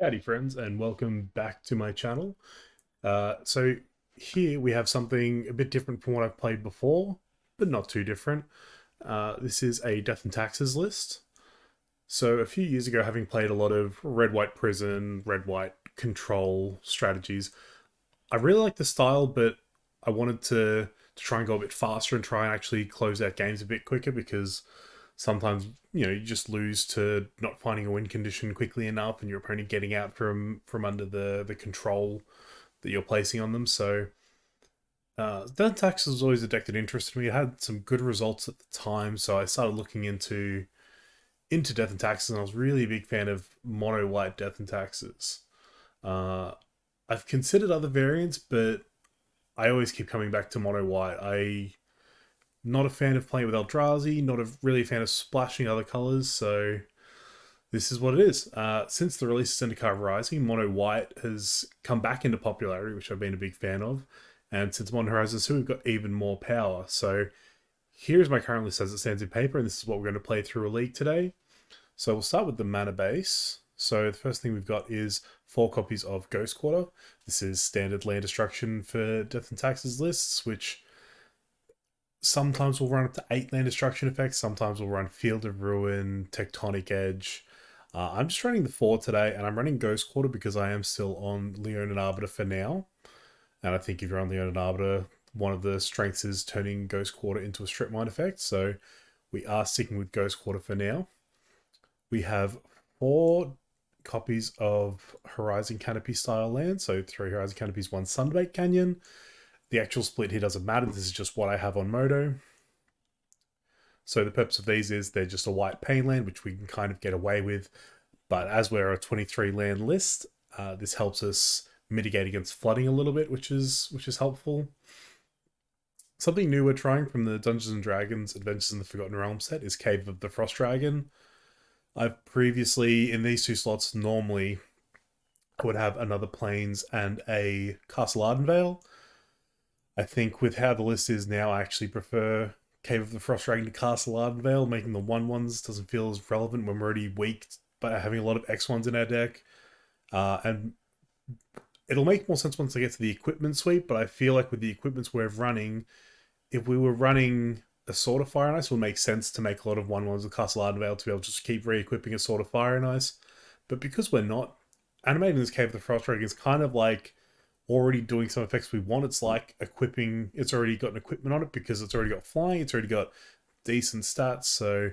Howdy friends and welcome back to my channel. So here we have something a bit different from what I've played before, but not too different. This is a Death and Taxes list. So a few years ago, having played a lot of red-white prison, red-white control strategies, I really like the style, but I wanted to try and go a bit faster and try and actually close out games a bit quicker because sometimes you just lose to not finding a win condition quickly enough and your opponent getting out from under the control that you're placing on them. So Death Tax was always a deck that interested me. It had some good results at the time, so I started looking into Death and Taxes, and I was really a big fan of mono white Death and Taxes. uh, I've considered other variants, but I always keep coming back to mono white. Not a fan of playing with Eldrazi, not really a fan of splashing other colors, so this is what it is. Since the release of Zendikar Rising, Mono White has come back into popularity, which I've been a big fan of. And since Modern Horizons 2, we've got even more power. So here's my current list as it stands in paper, and this is what we're going to play through a league today. So we'll start with the mana base. So the first thing we've got is 4 copies of Ghost Quarter. This is standard land destruction for Death and Taxes lists, which sometimes will run up to 8 land destruction effects, sometimes we'll run Field of Ruin, Tectonic Edge. I'm just running the 4 today, and I'm running Ghost Quarter because I am still on Leonin Arbiter for now. And I think if you're on Leonin Arbiter, one of the strengths is turning Ghost Quarter into a strip mine effect, so we are sticking with Ghost Quarter for now. We have 4 copies of Horizon Canopy style land, so 3 Horizon Canopies, 1 Sunbaked Canyon. The actual split here doesn't matter, this is just what I have on Moto. So the purpose of these is they're just a white pain land, which we can kind of get away with. But as we're a 23 land list, this helps us mitigate against flooding a little bit, which is helpful. Something new we're trying from the Dungeons and Dragons Adventures in the Forgotten Realms set is Cave of the Frost Dragon. I've previously, in these 2 slots, normally I would have another Plains and a Castle Ardenvale. I think with how the list is now, I actually prefer Cave of the Frost Dragon to Castle Ardenvale. Making the 1/1s doesn't feel as relevant when we're already weak by having a lot of X1s in our deck. And it'll make more sense once I get to the equipment suite, but I feel like with the equipments we're running, if we were running a Sword of Fire and Ice, it would make sense to make a lot of 1/1s with Castle Ardenvale to be able to just keep re-equipping a Sword of Fire and Ice. But because we're not, animating this Cave of the Frost Dragon is kind of like already doing some effects we want. It's like equipping, it's already got an equipment on it because it's already got flying, it's already got decent stats. So,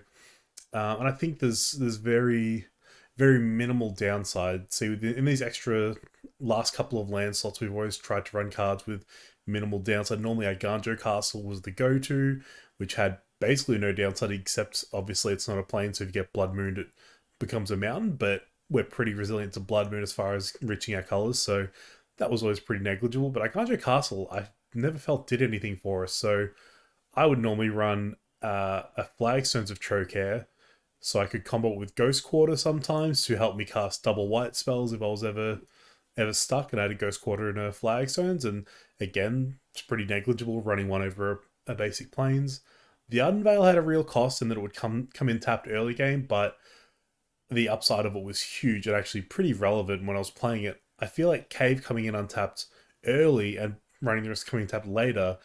and I think there's very minimal downside. See, in these extra last couple of land slots, we've always tried to run cards with minimal downside. Normally, our Ganjo Castle was the go-to, which had basically no downside, except obviously it's not a plane, so if you get Blood Moon, it becomes a mountain, but we're pretty resilient to Blood Moon as far as reaching our colors, so that was always pretty negligible. But Ganjo Castle, I never felt did anything for us, so I would normally run a Flagstones of Trocare, so I could combo it with Ghost Quarter sometimes to help me cast double white spells if I was ever stuck, and I had a Ghost Quarter and a Flagstones, and again, it's pretty negligible running one over a basic plains. The Ardenvale had a real cost in that it would come in tapped early game, but the upside of it was huge and actually pretty relevant when I was playing it. I feel like Cave coming in untapped early and running the rest coming in tapped later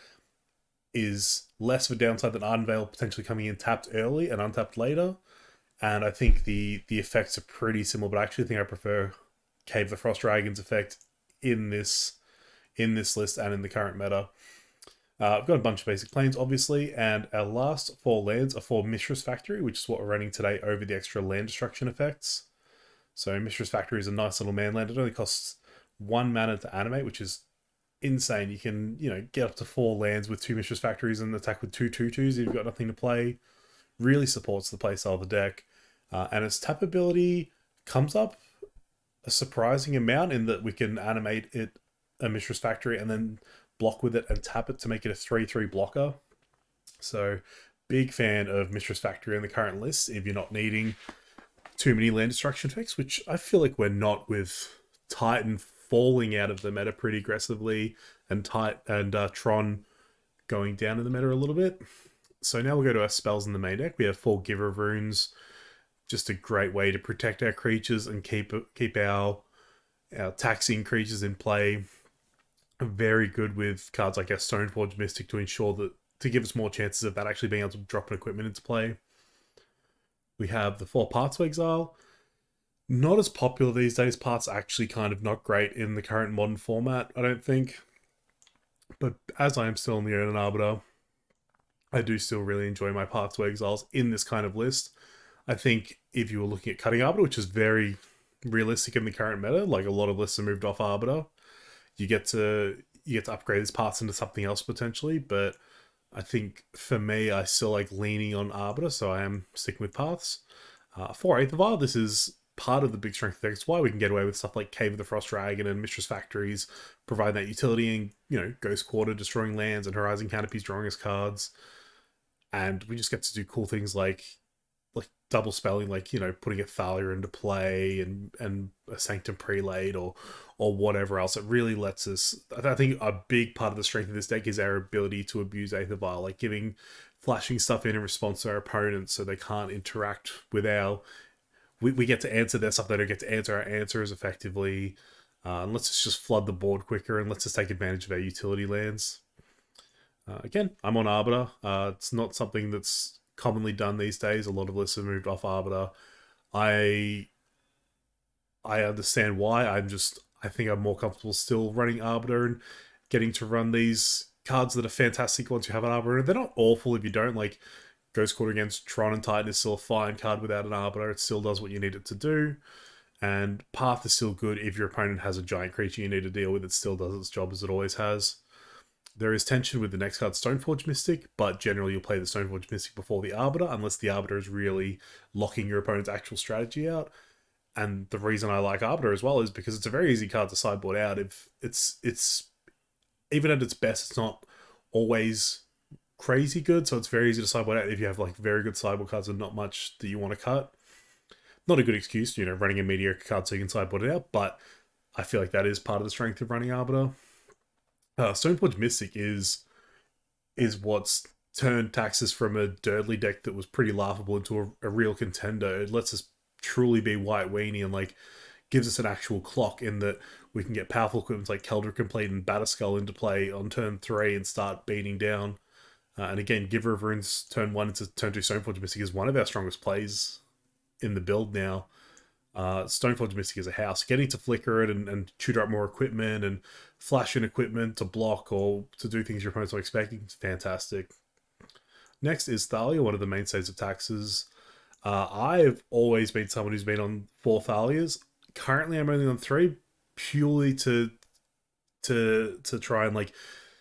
is less of a downside than Ardenvale potentially coming in tapped early and untapped later. And I think the effects are pretty similar, but I actually think I prefer Cave the Frost Dragon's effect in this list and in the current meta. I've got a bunch of basic planes, obviously, and our last 4 lands are for Mishra's Factory, which is what we're running today over the extra land destruction effects. So Mishra's Factory is a nice little man land. It only costs 1 mana to animate, which is insane. You can, get up to 4 lands with 2 Mishra's Factories and attack with 2/2/2s if you've got nothing to play. Really supports the playstyle of the deck. And its tap ability comes up a surprising amount in that we can animate it a Mishra's Factory and then block with it and tap it to make it a 3/3 blocker. So big fan of Mishra's Factory in the current list if you're not needing too many land destruction effects, which I feel like we're not with Titan falling out of the meta pretty aggressively and Tron going down in the meta a little bit. So now we'll go to our spells in the main deck. We have 4 Giver Runes, just a great way to protect our creatures and keep Our taxing creatures in play are very good with cards like our Stoneforge Mystic to ensure that to give us more chances of that actually being able to drop an equipment into play. We have the 4 Paths to Exile. Not as popular these days. Paths actually kind of not great in the current modern format, I don't think. But as I am still in the Urn Arbiter, I do still really enjoy my Paths to Exiles in this kind of list. I think if you were looking at Cutting Arbiter, which is very realistic in the current meta, like a lot of lists are moved off Arbiter, you get to upgrade these paths into something else potentially. But I think for me, I still like leaning on Arbiter, so I am sticking with paths. For Aethervial, this is part of the big strength of the deck. It's why we can get away with stuff like Cave of the Frost Dragon and Mistress Factories, provide that utility and, Ghost Quarter destroying lands and Horizon Canopies drawing us cards. And we just get to do cool things like double spelling, like, putting a Thalia into play and a Sanctum Prelate or whatever else. It really lets us. I think a big part of the strength of this deck is our ability to abuse Aethervial, like flashing stuff in response to our opponents so they can't interact with our. We get to answer their stuff, they don't get to answer our answers effectively. And lets us just flood the board quicker and lets us take advantage of our utility lands. Again, I'm on Arbiter. It's not something that's commonly done these days. A lot of lists have moved off Arbiter. I understand why. I think I'm more comfortable still running Arbiter and getting to run these cards that are fantastic once you have an Arbiter. They're not awful if you don't. Like Ghost Quarter against Tron and Titan is still a fine card without an Arbiter. It still does what you need it to do. And Path is still good if your opponent has a giant creature you need to deal with. It still does its job as it always has. There is tension with the next card, Stoneforge Mystic, but generally you'll play the Stoneforge Mystic before the Arbiter, unless the Arbiter is really locking your opponent's actual strategy out. And the reason I like Arbiter as well is because it's a very easy card to sideboard out. If it's even at its best, it's not always crazy good, so it's very easy to sideboard out if you have like very good sideboard cards and not much that you want to cut. Not a good excuse, running a mediocre card so you can sideboard it out, but I feel like that is part of the strength of running Arbiter. Stoneforge Mystic is what's turned Taxes from a Dirtly deck that was pretty laughable into a real contender. It lets us truly be White Weenie and like gives us an actual clock in that we can get powerful equipment like Keldra Complete and Batterskull into play on turn 3 and start beating down. And again, Giver of Runes turn 1 into turn 2 Stoneforge Mystic is one of our strongest plays in the build now. Stoneforge Mystic is a house. Getting to flicker it and tutor up more equipment and flash in equipment to block or to do things your opponents are expecting is fantastic. Next is Thalia, one of the mainstays of Taxes. I've always been someone who's been on 4 Thalias. Currently, I'm only on 3, purely to try and like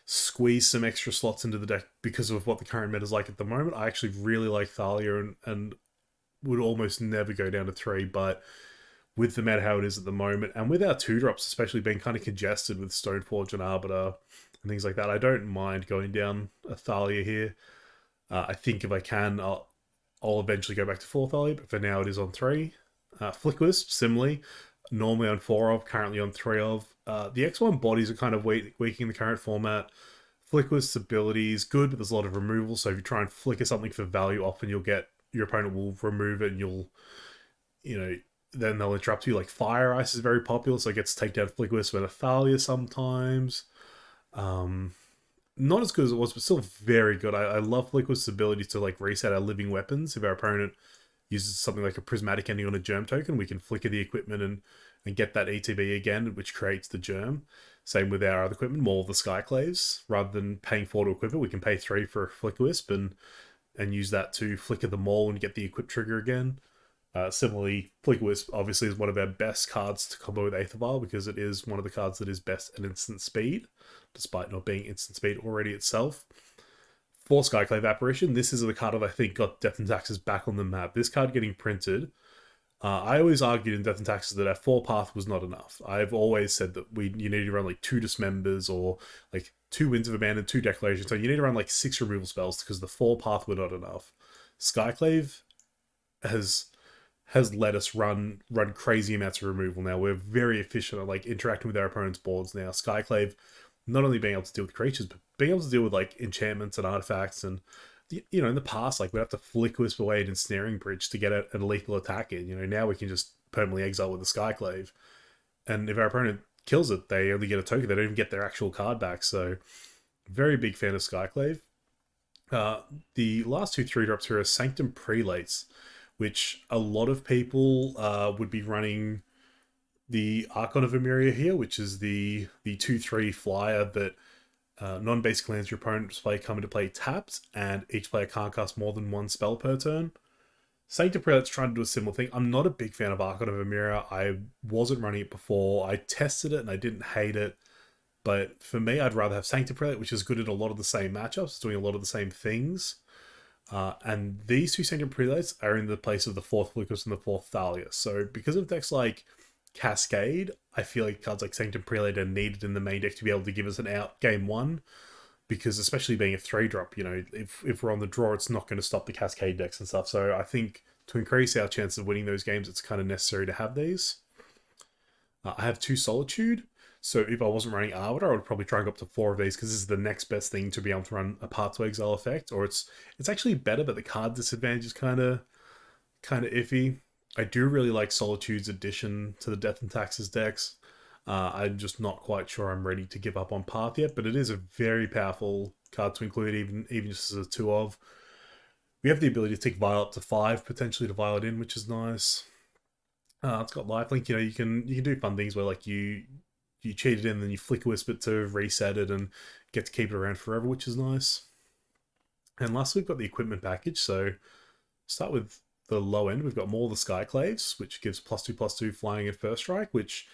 squeeze some extra slots into the deck because of what the current meta is like at the moment. I actually really like Thalia and would almost never go down to 3, but with the meta how it is at the moment, and with our 2-drops especially being kind of congested with Stoneforge and Arbiter and things like that, I don't mind going down a Thalia here. I think if I can, I'll eventually go back to 4 Thalia, but for now it is on 3. Flickwisp, similarly, normally on 4 of, currently on 3 of. The X1 bodies are kind of weak in the current format. Flickwisp's ability is good, but there's a lot of removal, so if you try and flicker something for value, often your opponent will remove it and then they'll interrupt you. Like Fire Ice is very popular, so it gets to take down Flickwisp and a Thalia sometimes. Not as good as it was, but still very good. I love Flickwisp's ability to like reset our living weapons. If our opponent uses something like a Prismatic Ending on a Germ token, we can flicker the equipment and get that ETB again, which creates the Germ. Same with our other equipment, more of the Skyclaves. Rather than paying 4 to equip it, we can pay 3 for Flickwisp and use that to flicker the Maul and get the equip trigger again. Similarly, Flickwisp obviously is one of our best cards to combo with Aethervial because it is one of the cards that is best at instant speed, despite not being instant speed already itself. For Skyclave Apparition, this is the card that I think got Death and Taxes back on the map. This card getting printed, I always argued in Death and Taxes that our 4 path was not enough. I've always said that you need to run like 2 Dismembers or like 2 Winds of Abandon, 2 Declarations. So you need to run like 6 removal spells because the 4 path were not enough. Skyclave has let us run crazy amounts of removal now. We're very efficient at like interacting with our opponent's boards now. Skyclave not only being able to deal with creatures, but being able to deal with like enchantments and artifacts. And in the past, like we'd have to Flickwisp away an Ensnaring Bridge to get a lethal attack in. Now we can just permanently exile with the Skyclave. And if our opponent kills it, they only get a token. They don't even get their actual card back. So, very big fan of Skyclave. Uh, the last two 3-drops here are Sanctum Prelates, which a lot of people would be running the Archon of Emeria here, which is the 2/3 flyer that non-basic lands your opponent's play come into play tapped, and each player can't cast more than one spell per turn. Sanctum Prelate's trying to do a similar thing. I'm not a big fan of Archon of Emeria. I wasn't running it before. I tested it and I didn't hate it. But for me, I'd rather have Sanctum Prelate, which is good at a lot of the same matchups, doing a lot of the same things. And these two Sanctum Prelates are in the place of the 4th Lucas and the 4th Thalia. So because of decks like Cascade, I feel like cards like Sanctum Prelate are needed in the main deck to be able to give us an out game 1. Because especially being a 3-drop, if we're on the draw, it's not going to stop the Cascade decks and stuff. So I think to increase our chance of winning those games, it's kind of necessary to have these. I have 2 Solitude. So if I wasn't running Arbiter, I would probably try and go up to 4 of these because this is the next best thing to be able to run a Path to Exile effect. Or it's actually better, but the card disadvantage is kind of iffy. I do really like Solitude's addition to the Death and Taxes decks. I'm just not quite sure I'm ready to give up on Path yet, but it is a very powerful card to include, even just as a 2 of. We have the ability to take Vial up to 5, potentially to Vial it in, which is nice. It's got lifelink. You can do fun things where like you cheat it in, then you Flicker Wisp it to reset it and get to keep it around forever, which is nice. And lastly, we've got the equipment package. So start with the low end. We've got more of the Skyclaves, which gives +2/+2 flying at first strike, which,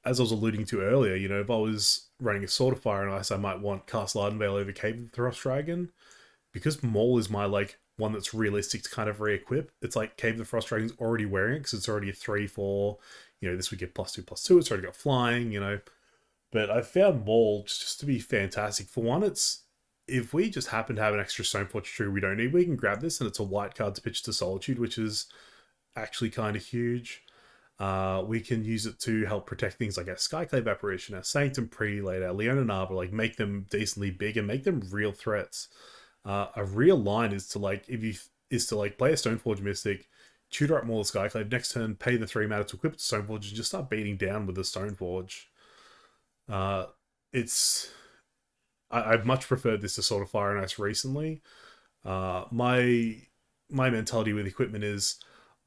as I was alluding to earlier, if I was running a Sword of Fire and Ice, I might want Cast Lightenvale over Cave of the Thrust Dragon. Because Maul is my one that's realistic to kind of re-equip, it's like Cave of the Frost Dragon's already wearing it because it's already a 3/4. This would get +2/+2. It's already got flying, But I found Maul just to be fantastic. For one, if we just happen to have an extra Stoneforge tree we don't need, we can grab this and it's a white card to pitch to Solitude, which is actually kind of huge. We can use it to help protect things like our Skyclave Apparition, our Sanctum Prelate, our Leona Arbor, make them decently big and make them real threats. A real line is to play a Stoneforge Mystic, tutor up more Skyclave, next turn pay the 3 mana to equip it to Stoneforge and just start beating down with the Stoneforge. I've much preferred this to Sword of Fire and Ice recently. My mentality with equipment is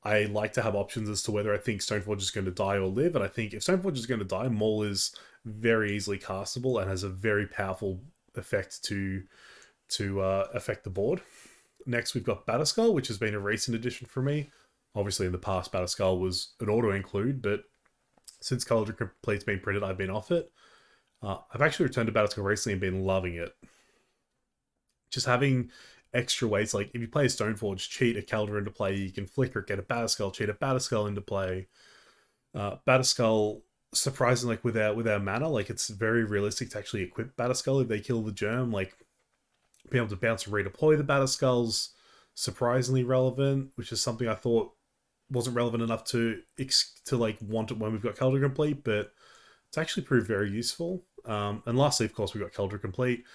I like to have options as to whether I think Stoneforge is going to die or live, and I think if Stoneforge is going to die, Maul is very easily castable and has a very powerful effect to affect the board. Next, we've got Batterskull, which has been a recent addition for me. Obviously, in the past, Batterskull was an auto-include, but since Cauldron Complete's been printed, I've been off it. I've actually returned to Batterskull recently and been loving it. Just having extra ways, like if you play a Stoneforge, cheat a Caldera into play, you can flicker it, get a Batterskull, cheat a Batterskull into play. Batterskull, surprisingly, with our mana, it's very realistic to actually equip Batterskull if they kill the Germ. Being able to bounce and redeploy the Batterskull's surprisingly relevant, which is something I thought wasn't relevant enough to want it when we've got Caldera Complete, but it's actually proved very useful. And lastly, of course, we've got Caldera Complete,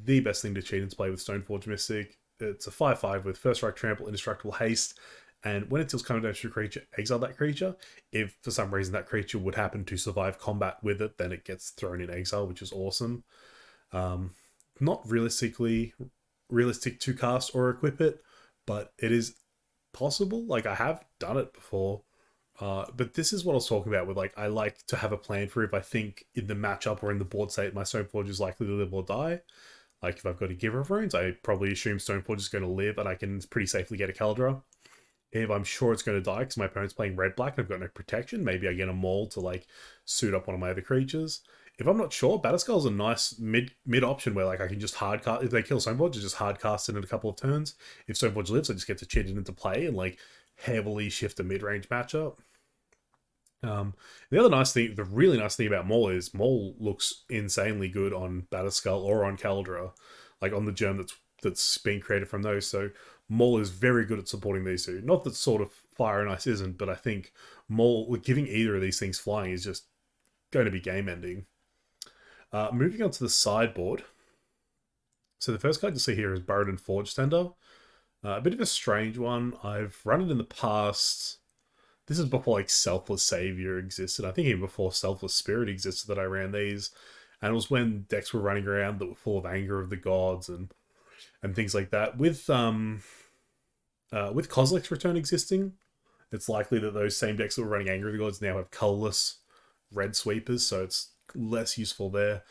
the best thing to cheat into play with Stoneforge Mystic. It's a 5/5 with First Strike, Trample, Indestructible, Haste, and when it deals counter damage to a creature, exile that creature. If for some reason that creature would happen to survive combat with it, then it gets thrown in exile, which is awesome. Not realistic to cast or equip it, but it is possible. I have done it before. But this is what I was talking about with I like to have a plan for if I think in the matchup or in the board state my Stoneforge is likely to live or die. If I've got a Giver of Runes, I probably assume Stoneforge is going to live and I can pretty safely get a Caldera. If I'm sure it's going to die because my opponent's playing red-black and I've got no protection, maybe I get a Maul to suit up one of my other creatures. If I'm not sure, Batterskull is a nice mid option where I can just hard cast. If they kill Stoneforge, I just hard cast it in a couple of turns. If Stoneforge lives, I just get to cheat it into play and heavily shift a mid-range matchup. The really nice thing about Maul is Maul looks insanely good on Batterskull or on Caldera, on the Germ that's being created from those. So Maul is very good at supporting these two. Not that Sword of Fire and Ice isn't, but I think Maul, giving either of these things flying is just going to be game-ending. Moving on to the sideboard. So the first card you'll see here is Burden Forge Tender. A bit of a strange one. I've run it in the past, this is before like Selfless Savior existed. I think even before Selfless Spirit existed that I ran these. And it was when decks were running around that were full of Anger of the Gods and things like that. With Kozilek's return existing, it's likely that those same decks that were running Anger of the Gods now have colorless red sweepers, so it's less useful there.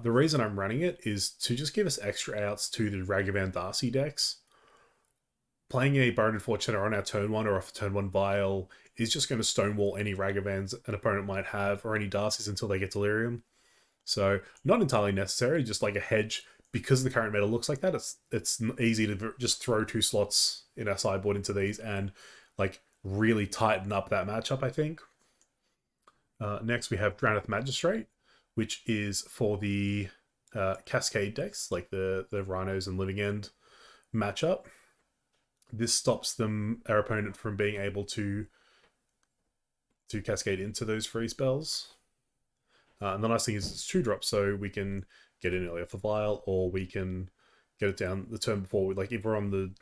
The reason I'm running it is to just give us extra outs to the Ragavan Darcy decks. Playing a Baron Fortuna on our turn 1 or off turn 1 Vial is just going to stonewall any Ragavans an opponent might have, or any Darcys until they get Delirium. So, not entirely necessary, just like a hedge. Because the current meta looks like that, it's easy to just throw 2 slots in our sideboard into these and like really tighten up that matchup, I think. Next, we have Drannith Magistrate, which is for the Cascade decks, like the Rhinos and Living End matchup. This stops our opponent from being able to cascade into those free spells. And the nice thing is it's 2 drops, so we can get in early off the Vial, or we can get it down the turn before. Like if we're on the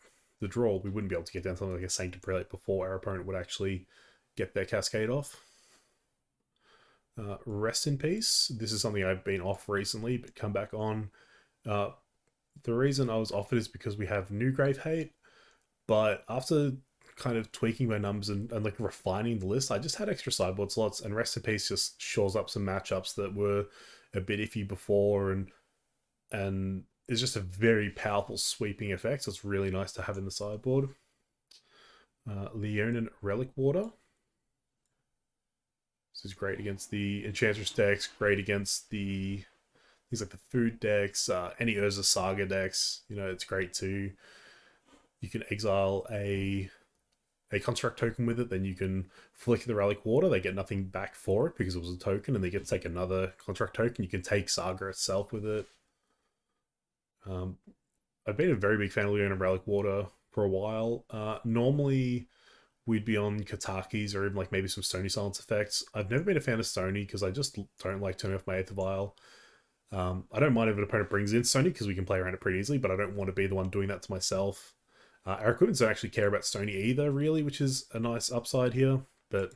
draw, we wouldn't be able to get down something like a Sanctum Prelate before our opponent would actually get their cascade off. Rest in Peace. This is something I've been off recently, but come back on. The reason I was off it is because we have new Grave Hate, but after kind of tweaking my numbers and like refining the list, I just had extra sideboard slots, and Rest in Peace just shores up some matchups that were a bit iffy before, and it's just a very powerful sweeping effect. So it's really nice to have in the sideboard. Leonin Relic Water. This is great against the Enchantress decks, great against the things like the food decks, any Urza Saga decks. You know, it's great too. You can exile a construct token with it, then you can flick the Relic Water. They get nothing back for it because it was a token, and they get to take another construct token. You can take Saga itself with it. I've been a very big fan of Leonin Relic Water for a while. Normally, we'd be on Katakis or even like maybe some Stony Silence effects. I've never been a fan of Stony because I just don't like turning off my 8th Vial. I don't mind if an opponent brings in Stony because we can play around it pretty easily, but I don't want to be the one doing that to myself. Our equipment don't actually care about Stony either, really, which is a nice upside here, but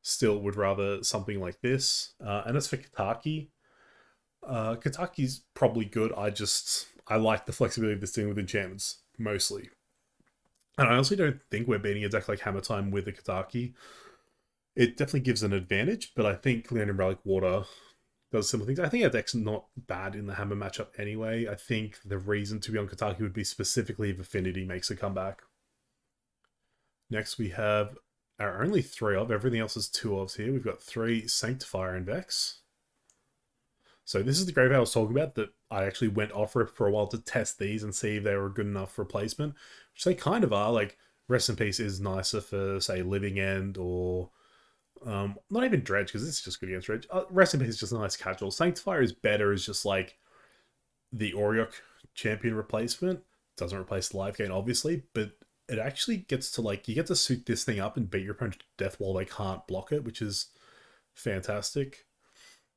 still would rather something like this. And as for Kataki, Kataki's probably good. I like the flexibility of this thing with enchantments, mostly. And I honestly don't think we're beating a deck like Hammer Time with a Kataki. It definitely gives an advantage, but I think Leonin Relic Water does similar things. I think our deck's not bad in the Hammer matchup anyway. I think the reason to be on Kataki would be specifically if Affinity makes a comeback. Next, we have our only 3 of. Everything else is 2 ofs here. We've got 3 Sanctifier and Vex. So this is the Grave I was talking about that I actually went off for a while to test these and see if they were good enough replacement, which they kind of are. Like, Rest in Peace is nicer for, say, Living End or not even Dredge, because this is just good against Dredge. Rest in Peace is just a nice casual. Sanctifier is better as just like the Oriok champion replacement. Doesn't replace the life gain, obviously, but it actually gets to like, you get to suit this thing up and beat your opponent to death while they can't block it, which is fantastic.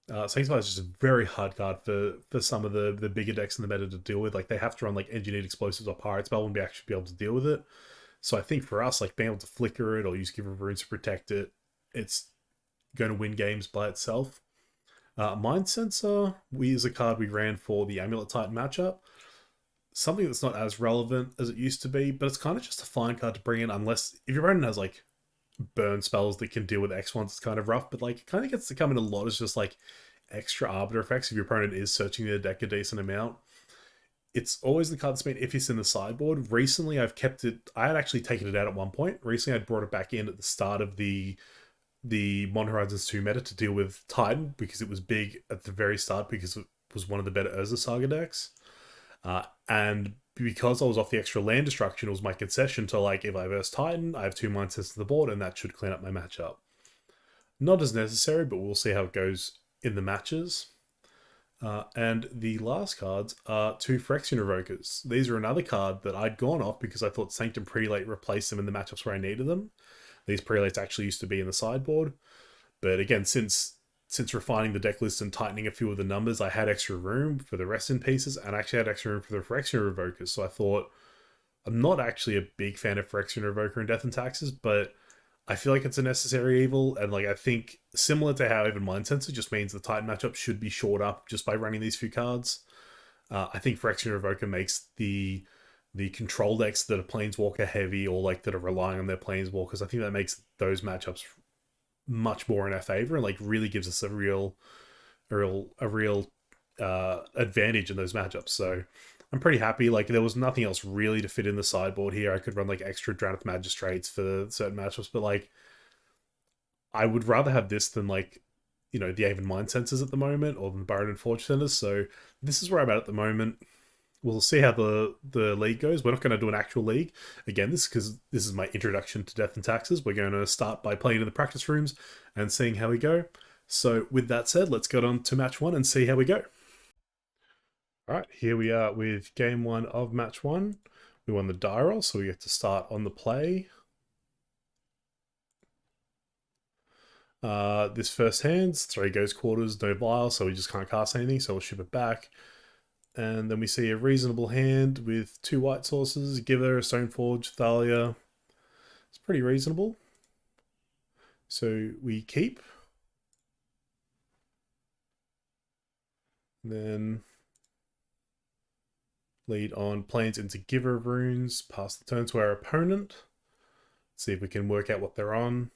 Sanctifier is just a very hard card for some of the bigger decks in the meta to deal with. Like, they have to run like Engineered Explosives or Pirate Spell and actually be able to deal with it. So I think for us, like being able to flicker it or use Giver of Runes to protect it, it's going to win games by itself. Mind Sensor is a card we ran for the Amulet Titan matchup. Something that's not as relevant as it used to be, but it's kind of just a fine card to bring in, unless if your opponent has like burn spells that can deal with X ones, it's kind of rough, but like it kind of gets to come in a lot as just like extra arbiter effects if your opponent is searching their deck a decent amount. It's always the card that's been iffy in the sideboard. Recently, I've kept it. I had actually taken it out at one point. Recently, I'd brought it back in at the start of the Modern Horizons 2 meta to deal with Titan because it was big at the very start because it was one of the better Urza Saga decks. And because I was off the extra land destruction, it was my concession to like, if I verse Titan, I have 2 Mind Sets to the board and that should clean up my matchup. Not as necessary, but we'll see how it goes in the matches. And the last cards are 2 Phyrexian Revokers. These are another card that I'd gone off because I thought Sanctum Prelate replaced them in the matchups where I needed them. These Prelates actually used to be in the sideboard. But again, since refining the deck list and tightening a few of the numbers, I had extra room for the Rest in Pieces and actually had extra room for the Phyrexian Revokers. So I thought, I'm not actually a big fan of Phyrexian Revoker and Death and Taxes, but I feel like it's a necessary evil, and like I think similar to how even Mind Sensor just means the Titan matchup should be shored up just by running these few cards. I think Phyrexian Revoker makes the control decks that are Planeswalker heavy or like that are relying on their Planeswalkers. I think that makes those matchups much more in our favor and like really gives us a real advantage in those matchups. So I'm pretty happy. Like there was nothing else really to fit in the sideboard here. I could run like extra Drannith Magistrates for certain matchups, but like I would rather have this than like the Aven Mind Sensors at the moment or the Baron and Forge Centers. So this is where I'm at the moment. We'll see how the league goes. We're not going to do an actual league again. This because this is my introduction to Death and Taxes. We're going to start by playing in the practice rooms and seeing how we go. So with that said, let's get on to match one and see how we go. All right, here we are with game one of match one. We won the die roll, so we get to start on the play. This first hand's 3 Ghost Quarters, no Vial, so we just can't cast anything, so we'll ship it back. And then we see a reasonable hand with 2 white sources, Giver, Stoneforge, Thalia. It's pretty reasonable. So we keep. Then lead on Plains into Giver runes, pass the turn to our opponent. See if we can work out what they're on.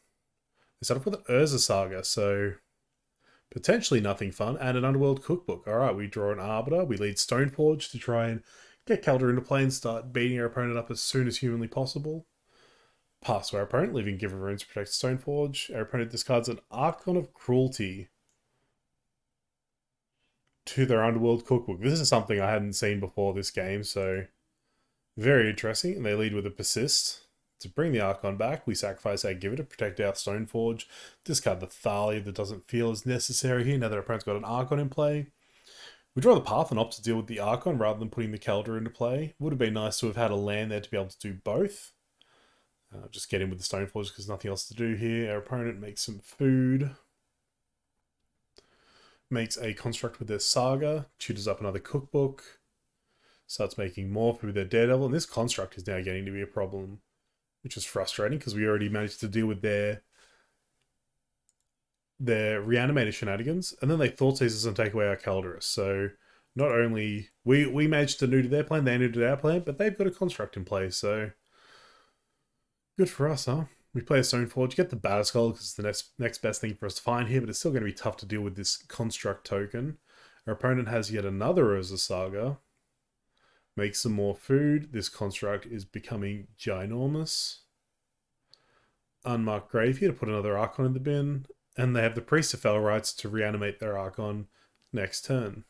They start off with an Urza Saga, so potentially nothing fun, and an Underworld Cookbook. Alright, we draw an Arbiter, we lead Stoneforge to try and get Kaldor into play and start beating our opponent up as soon as humanly possible. Pass to our opponent, leaving Giver runes to protect Stoneforge. Our opponent discards an Archon of Cruelty to their Underworld Cookbook. This is something I hadn't seen before this game, so very interesting. And they lead with a Persist. To bring the Archon back, we sacrifice our Giver to protect our Stoneforge. Discard the Thalia that doesn't feel as necessary here now that our opponent's got an Archon in play. We draw the Path and opt to deal with the Archon rather than putting the Kaldor into play. Would have been nice to have had a land there to be able to do both. Just get in with the Stoneforge because nothing else to do here. Our opponent makes some food. Makes a construct with their Saga. Tutors up another cookbook. Starts making more food with their Daredevil. And this construct is now getting to be a problem, which is frustrating because we already managed to deal with their reanimator shenanigans. And then they Thought Seizers and take away our Kaldorus. So not only we managed to neuter their plan, they neutered our plan, but they've got a construct in place. So good for us, huh? We play a Stoneforge, get the Batterskull because it's the next best thing for us to find here, but it's still going to be tough to deal with this construct token. Our opponent has yet another Urza Saga. Make some more food. This construct is becoming ginormous. Unmarked Grave here to put another Archon in the bin. And they have the Priest of Fell rights to reanimate their Archon next turn.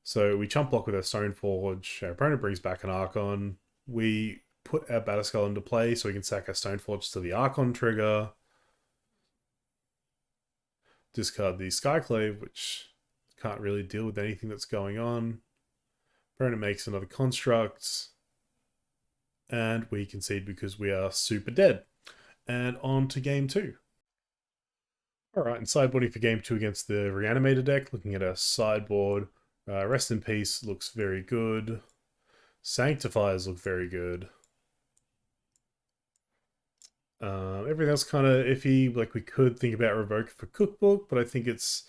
So we chump block with our Stoneforge. Our opponent brings back an Archon. We put our Batterskull into play so we can sack our Stoneforge to the Archon trigger. Discard the Skyclave, which can't really deal with anything that's going on. Opponent makes another construct. And we concede because we are super dead. And on to game 2. Alright, and sideboarding for game 2 against the Reanimator deck. Looking at our sideboard. Rest in Peace looks very good. Sanctifiers look very good. Everything else kind of iffy. Like we could think about Revoke for Cookbook, but I think it's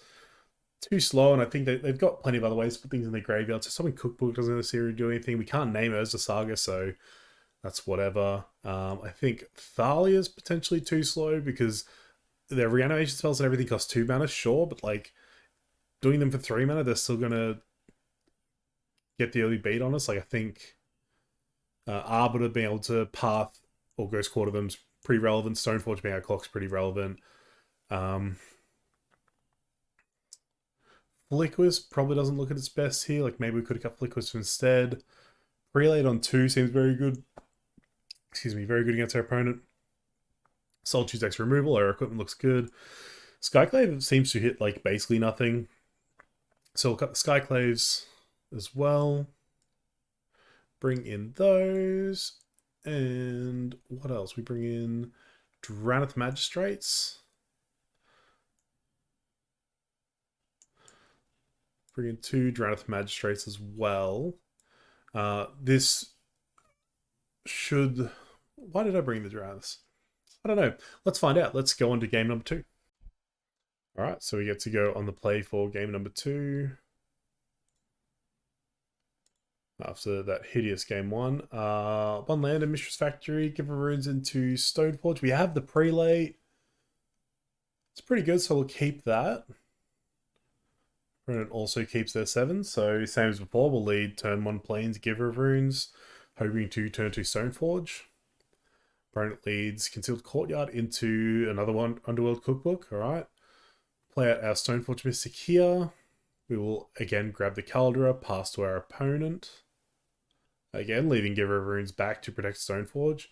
too slow, and I think they've got plenty of other ways to put things in their graveyard. So something Cookbook doesn't necessarily do anything. We can't name Urza Saga, so that's whatever. I think Thalia's potentially too slow because their reanimation spells and everything cost 2 mana, sure, but like doing them for 3 mana, they're still gonna get the early beat on us. Like I think Arbiter being able to Path or Ghost Quarter them's pretty relevant. Stoneforge being our clock's pretty relevant. Flickwisp probably doesn't look at its best here. Like maybe we could have got Flickwisp instead. Prelate on 2 seems very good. Excuse me, very good against our opponent. Solitude's X removal, our equipment looks good. Skyclave seems to hit like basically nothing. So we'll cut the Skyclaves as well. Bring in those. And what else? We bring in Drannith Magistrates. Bring in 2 Drannith Magistrates as well. This should... Why did I bring the Dranniths? I don't know. Let's find out. Let's go on to game number 2. All right, so we get to go on the play for game number 2. After that hideous game 1. One land in Mistress Factory, give our runes into Stoneforge. We have the prelate. It's pretty good, so we'll keep that. Opponent also keeps their 7, so same as before, we'll lead turn 1 Plains, Giver of Runes, hoping to turn 2 Stoneforge. Opponent leads Concealed Courtyard into another one, Underworld Cookbook, alright. Play out our Stoneforge Mystic here. We will again grab the Caldera, pass to our opponent. Again, leaving Giver of Runes back to protect Stoneforge.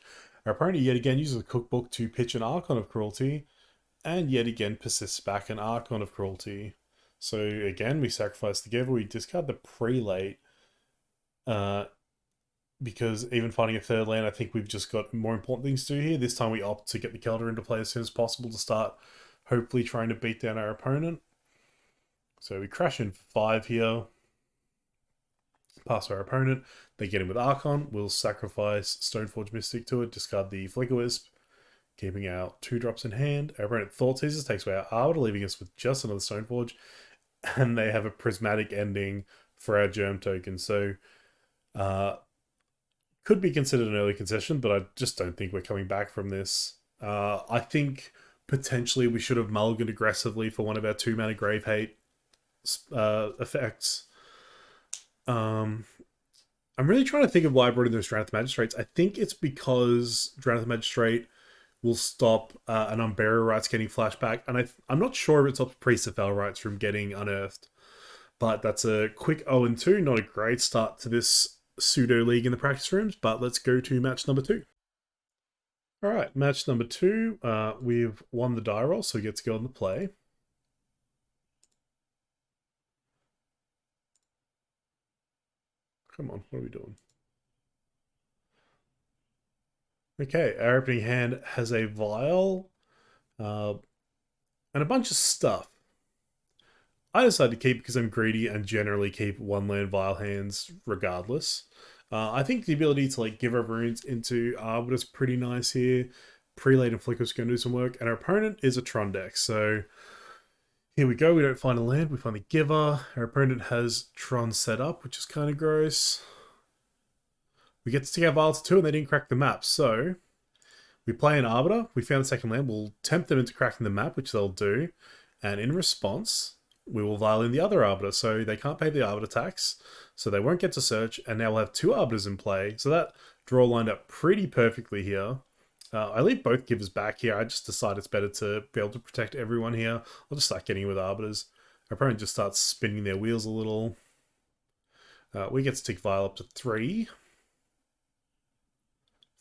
Our opponent yet again uses the Cookbook to pitch an Archon of Cruelty, and yet again persists back an Archon of Cruelty. So again, we sacrifice the Giver, we discard the Prelate, because even finding a third land, I think we've just got more important things to do here. This time we opt to get the Caldera into play as soon as possible to start hopefully trying to beat down our opponent. So we crash in for 5 here. Pass our opponent. They get in with Archon. We'll sacrifice Stoneforge Mystic to it, discard the Flicker Wisp, keeping our 2 drops in hand. Our opponent Thought Seizes takes away our Arbiter, leaving us with just another Stoneforge. And they have a prismatic ending for our Germ token. So, could be considered an early concession, but I just don't think we're coming back from this. I think potentially we should have mulliganed aggressively for one of our 2-mana Grave Hate effects. I'm really trying to think of why I brought in those Drown of the Magistrates. I think it's because Drown of the Magistrate will stop an Unburial Rites getting flashback, and I'm not sure if it stops Priest of Fel Rites from getting unearthed. But that's a quick 0-2, not a great start to this pseudo league in the practice rooms, but let's go to match number 2. Alright, match number 2, we've won the die roll, so we get to go on the play. Come on, what are we doing? Okay, our opening hand has a Vial and a bunch of stuff. I decided to keep because I'm greedy and generally keep 1-land Vial hands regardless. I think the ability to like give our runes into Arbiter is pretty nice here. Prelate and Flicker's going to do some work, and our opponent is a Tron deck, so here we go. We don't find a land, we find the Giver. Our opponent has Tron set up, which is kind of gross. We get to stick our Vial to 2 and they didn't crack the map, so we play an Arbiter. We found a second land. We'll tempt them into cracking the map, which they'll do, and in response, we will Vial in the other Arbiter, so they can't pay the Arbiter tax, so they won't get to search, and now we'll have 2 Arbiters in play. So that draw lined up pretty perfectly here. I leave both Givers back here. I just decide it's better to be able to protect everyone here. I'll just start getting with Arbiters. Our opponent just starts spinning their wheels a little. We get to tick Vial up to 3.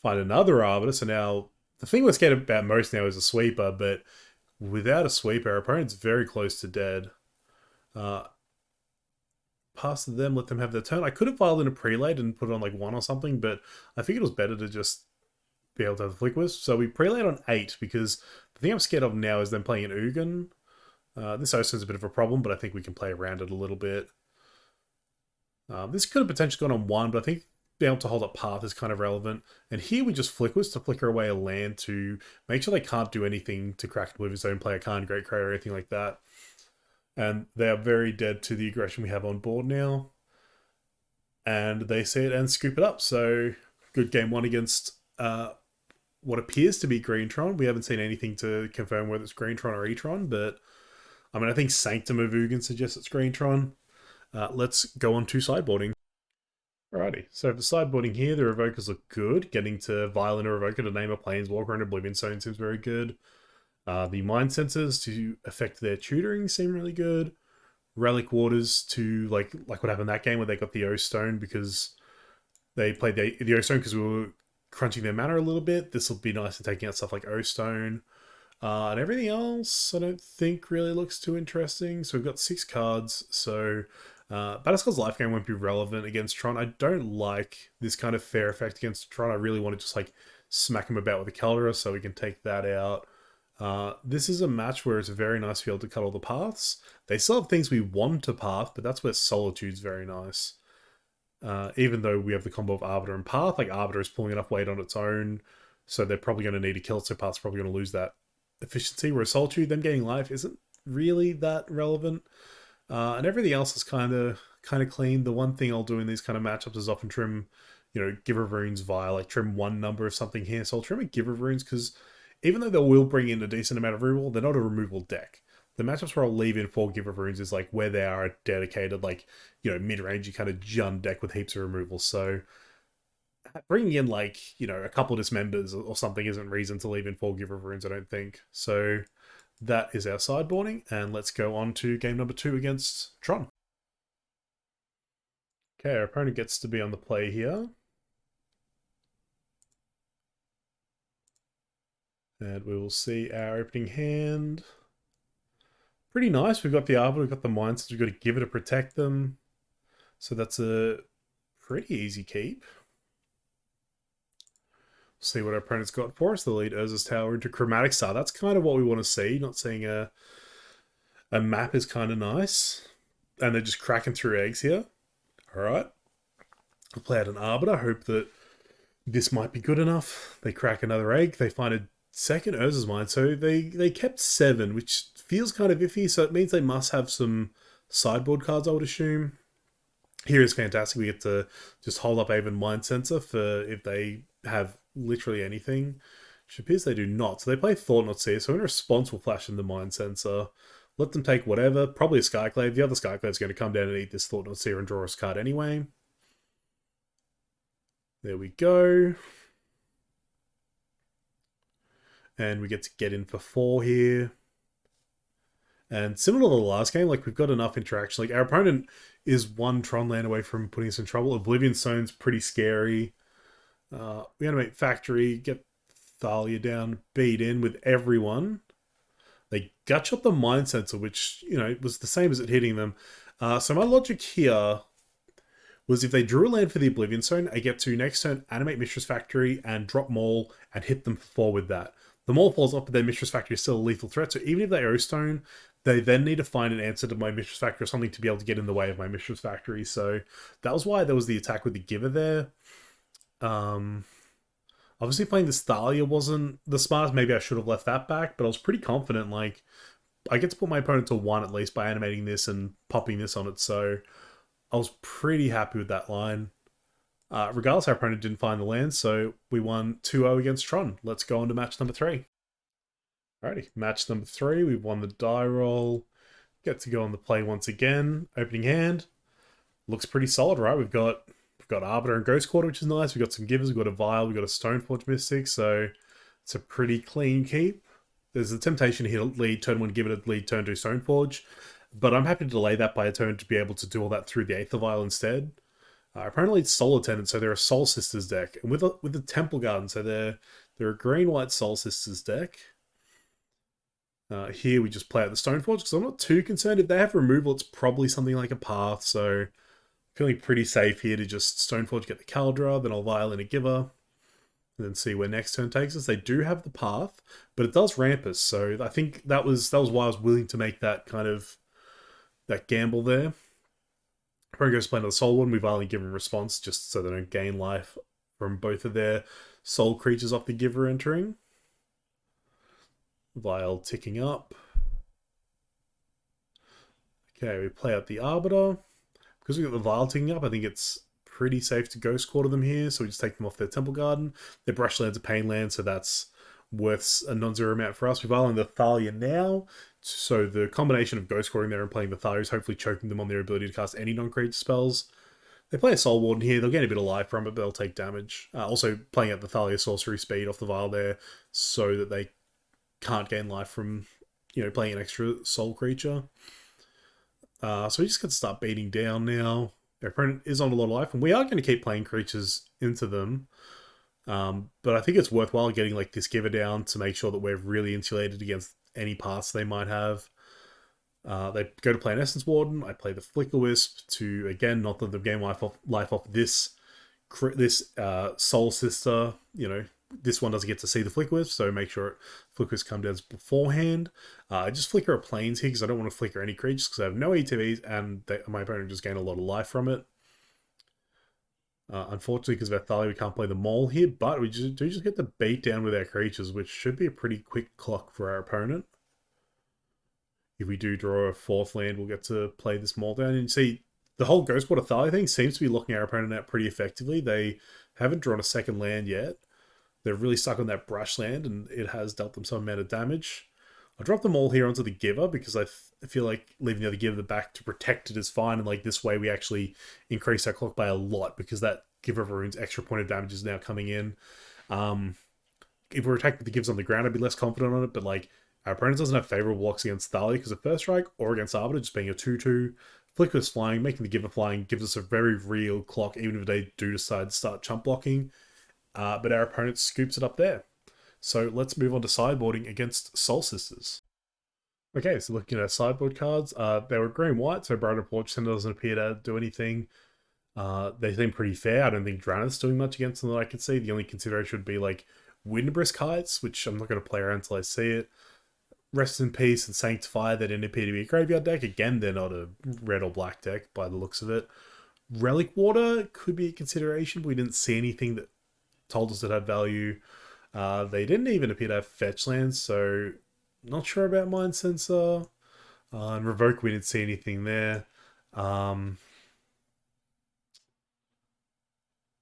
Find another Arbiter, so now the thing we're scared about most now is a sweeper, but without a sweeper, our opponent's very close to dead. Pass to them, let them have their turn. I could have filed in a prelate and put it on like 1 or something, but I figured it was better to just be able to have the Flick Wisp. So we prelate on 8 because the thing I'm scared of now is them playing an Ugin. This also is a bit of a problem, but I think we can play around it a little bit. This could have potentially gone on 1, but I think being able to hold up path is kind of relevant. And here we just Flick Wisp to flicker away a land to make sure they can't do anything to crack Oblivious Zone, play a Khan Great Cray or anything like that. And they are very dead to the aggression we have on board now. And they see it and scoop it up. So good game 1 against what appears to be Green Tron. We haven't seen anything to confirm whether it's Green Tron or E-Tron, but I mean, I think Sanctum of Ugin suggests it's Green Tron. Let's go on to sideboarding. Alrighty, so for sideboarding here, the Revokers look good. Getting to Violent or Revoker to name a Planeswalker and Oblivion Zone seems very good. The Mind Sensors to affect their tutoring seem really good. Relic Waters to like what happened in that game where they got the O-Stone because they played the O-Stone because we were crunching their mana a little bit. This will be nice in taking out stuff like O-Stone. And everything else I don't think really looks too interesting. So we've got 6 cards. So Batterskull's Life Gain won't be relevant against Tron. I don't like this kind of fair effect against Tron. I really want to just like smack him about with a Caldera so we can take that out. This is a match where it's very nice to be able to cut all the paths. They still have things we want to path, but that's where Solitude's very nice. Even though we have the combo of Arbiter and Path, like Arbiter is pulling enough weight on its own So they're probably going to need to kill it, so path's probably going to lose that efficiency. Whereas Solitude, them getting life isn't really that relevant. And everything else is kind of clean. The one thing I'll do in these kind of matchups is often trim, Giver of Runes via like trim one number of something here. So I'll trim a Giver of Runes because even though they will bring in a decent amount of removal, they're not a removal deck. The matchups where I'll leave in 4 Giver of Runes is like where they are a dedicated, like, mid-rangey kind of Jund deck with heaps of removal. So bringing in like, a couple of dismembers or something isn't reason to leave in 4 Giver of Runes, I don't think. So that is our sideboarding, and let's go on to game number 2 against Tron. Okay, our opponent gets to be on the play here. And we will see our opening hand. Pretty nice. We've got the Arbor, we've got the Mindset, we've got to give it to protect them. So that's a pretty easy keep. See what our opponent's got for us. The lead Urza's Tower into Chromatic Star. That's kind of what we want to see. Not seeing a map is kind of nice. And they're just cracking through eggs here. Alright. I'll play out an Arbiter. Hope that this might be good enough. They crack another egg. They find a second Urza's Mind. So they kept 7, which feels kind of iffy. So it means they must have some sideboard cards, I would assume. Here is fantastic. We get to just hold up Aven Mind Sensor for if they have literally anything. Which appears they do not. So they play Thought Not Seer. So in response, we'll flash in the Mind Sensor. Let them take whatever. Probably a Skyclave. The other Skyclave is going to come down and eat this Thought Not Seer and draw us a card anyway. There we go. And we get to get in for 4 here. And similar to the last game, like, we've got enough interaction. Like, our opponent is 1 Tron land away from putting us in trouble. Oblivion Stone's pretty scary. We animate Factory, get Thalia down, beat in with everyone. They gutshot the Mind Sensor, which, was the same as it hitting them. So my logic here was if they drew a land for the Oblivion Stone, I get to next turn animate Mistress Factory and drop Maul and hit them for 4 with that. The Maul falls off, but their Mistress Factory is still a lethal threat. So even if they O-Stone, they then need to find an answer to my Mistress Factory or something to be able to get in the way of my Mistress Factory. So that was why there was the attack with the Giver there. Obviously playing this Thalia wasn't the smartest. Maybe I should have left that back, but I was pretty confident. Like, I get to put my opponent to 1 at least by animating this and popping this on it. So I was pretty happy with that line. Regardless, our opponent didn't find the land, so we won 2-0 against Tron. Let's go on to match number 3. Alrighty, match number 3. We've won the die roll. Get to go on the play once again. Opening hand. Looks pretty solid, right? We've got Arbiter and Ghost Quarter, which is nice. We've got some givers. We've got a Vial. We've got a Stoneforge Mystic, so it's a pretty clean keep. There's a temptation to hit lead turn 1, give it a lead turn 2 Stoneforge, but I'm happy to delay that by a turn to be able to do all that through the Aether Vial instead. Apparently it's Soul Attendant, so they're a Soul Sisters deck, and with the Temple Garden, so they're a green-white Soul Sisters deck. Here we just play out the Stoneforge, because I'm not too concerned. If they have removal, it's probably something like a Path, so feeling pretty safe here to just Stoneforge, get the Caldra, then I'll Vial in a Giver, and then see where next turn takes us. They do have the Path, but it does ramp us, so I think that was why I was willing to make that kind of that gamble there. Probably goes to play another Soul one. We've only given response just so they don't gain life from both of their soul creatures off the Giver entering. Vial ticking up. Okay, we play out the Arbiter. Because we got the Vial ticking up, I think it's pretty safe to Ghost Quarter them here, so we just take them off their Temple Garden. Their Brushland's a Pain Land, so that's worth a non-zero amount for us. We've Vial in the Thalia now, so the combination of Ghost Quartering there and playing the Thalia is hopefully choking them on their ability to cast any non-creature spells. They play a Soul Warden here, they'll get a bit of life from it, but they'll take damage. Also playing out the Thalia Sorcery Speed off the Vial there, so that they can't gain life from, playing an extra Soul creature. So we just got to start beating down now. Their opponent is on a lot of life, and we are going to keep playing creatures into them. But I think it's worthwhile getting like this Giver down to make sure that we're really insulated against any paths they might have. They go to play an Essence Warden. I play the Flicker Wisp to, again, not let them gain life off this Soul Sister. This one doesn't get to see the Flicker Wisp, so make sure Flicker Wisp come down beforehand. I just flicker a Plains here because I don't want to flicker any creatures because I have no ETBs and my opponent just gain a lot of life from it. Unfortunately, because of our Thalia, we can't play the mole here, but we do just get the beat down with our creatures, which should be a pretty quick clock for our opponent. If we do draw a fourth land, we'll get to play this mole down. And you see, the whole Ghostwater Thalia thing seems to be locking our opponent out pretty effectively. They haven't drawn a second land yet. They're really stuck on that brush land, and it has dealt them some amount of damage. I'll drop them all here onto the Giver because I feel like leaving the other Giver back to protect it is fine. And like this way, we actually increase our clock by a lot because that Giver of Runes extra point of damage is now coming in. If we're attacking with the Givers on the ground, I'd be less confident on it. But like our opponent doesn't have favorable blocks against Thalia because of First Strike or against Arbiter, just being a 2/2. Flicker's flying, making the Giver flying gives us a very real clock, even if they do decide to start chump blocking. But our opponent scoops it up there. So let's move on to sideboarding against Soul Sisters. Okay, so looking at our sideboard cards, they were green white, so Brighter Porch Center doesn't appear to do anything. They seem pretty fair. I don't think Drana's doing much against them that I can see. The only consideration would be like Windbrisk Heights, which I'm not going to play around until I see it. Rest in Peace and Sanctify, they didn't appear to be a graveyard deck. Again, they're not a red or black deck by the looks of it. Relic Water could be a consideration, but we didn't see anything that told us it had value. They didn't even appear to have fetch lands, so not sure about Mind Sensor. And Revoke, we didn't see anything there.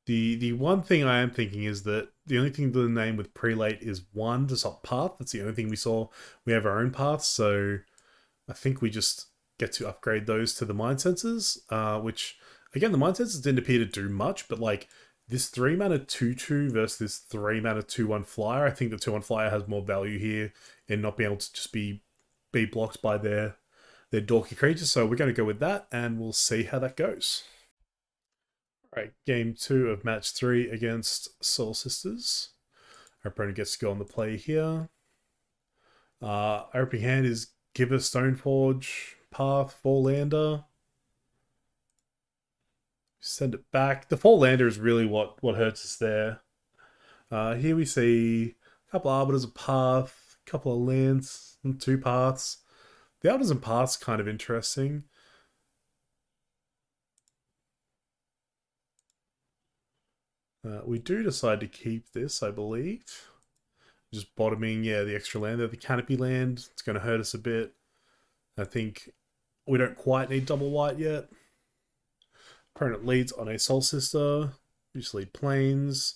The one thing I am thinking is that the only thing to name with Prelate is 1 to stop path. That's the only thing we saw. We have our own paths, so I think we just get to upgrade those to the Mind Sensors, which, again, the Mind Sensors didn't appear to do much, but like this 3 mana 2/2 versus this 3 mana 2/1 flyer, I think the 2/1 flyer has more value here in not being able to just be blocked by their dorky creatures. So we're going to go with that, and we'll see how that goes. All right, game 2 of match 3 against Soul Sisters. Our opponent gets to go on the play here. Our opening hand is Giver, Stoneforge, Path, 4-lander. Send it back. The 4-lander is really what hurts us there. Here we see a couple of Arbiters, a Path, a couple of lands, and 2 Paths. The Arbiters and Paths kind of interesting. We do decide to keep this, I believe. Just bottoming, yeah, the extra land there. The Canopy land, it's going to hurt us a bit. I think we don't quite need double white yet. Opponent leads on a Soul Sister. Usually Plains.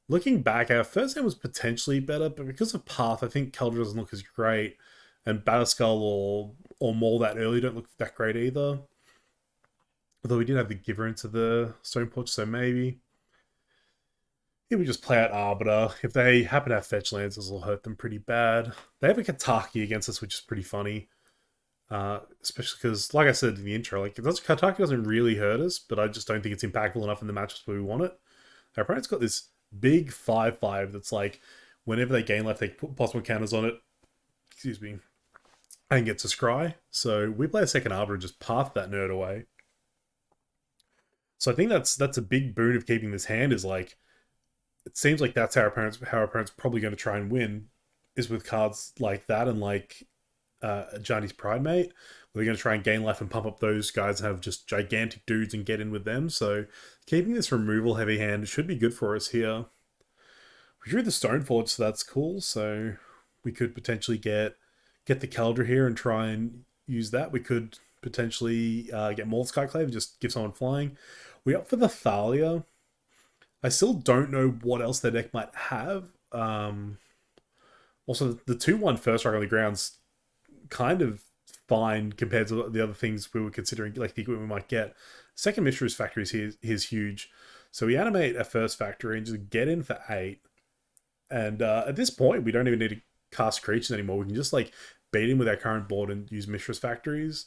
Looking back, our first hand was potentially better, but because of Path, I think Keldra doesn't look as great. And Batterskull or Maul that early don't look that great either. Although we did have the Giver into the Stoneforge, so maybe. Here we just play out Arbiter. If they happen to have fetch lands, this will hurt them pretty bad. They have a Kataki against us, which is pretty funny. Especially because, like I said in the intro, like Kataki doesn't really hurt us, but I just don't think it's impactful enough in the matchups where we want it. Our opponent's got this big 5/5 that's like, whenever they gain life, they put possible counters on it. Excuse me. And get to scry. So we play a second Arbiter and just path that nerd away. So I think that's a big boon of keeping this hand, is like, it seems like that's how our opponent's probably going to try and win, is with cards like that and like Johnny's Pridemate. We're going to try and gain life and pump up those guys and have just gigantic dudes and get in with them. So keeping this removal heavy hand should be good for us here. We drew the Stoneforge, so that's cool. So we could potentially get the Keldra here and try and use that. We could potentially get Maul Skyclave and just give someone flying. We opt for the Thalia. I still don't know what else their deck might have. Also, the 2/1 first strike on the ground's kind of fine compared to the other things we were considering, like the equipment we might get. Second Mistress Factory is huge. So we animate a first factory and just get in for 8. And at this point, we don't even need to cast creatures anymore. We can just like bait in with our current board and use Mistress Factories.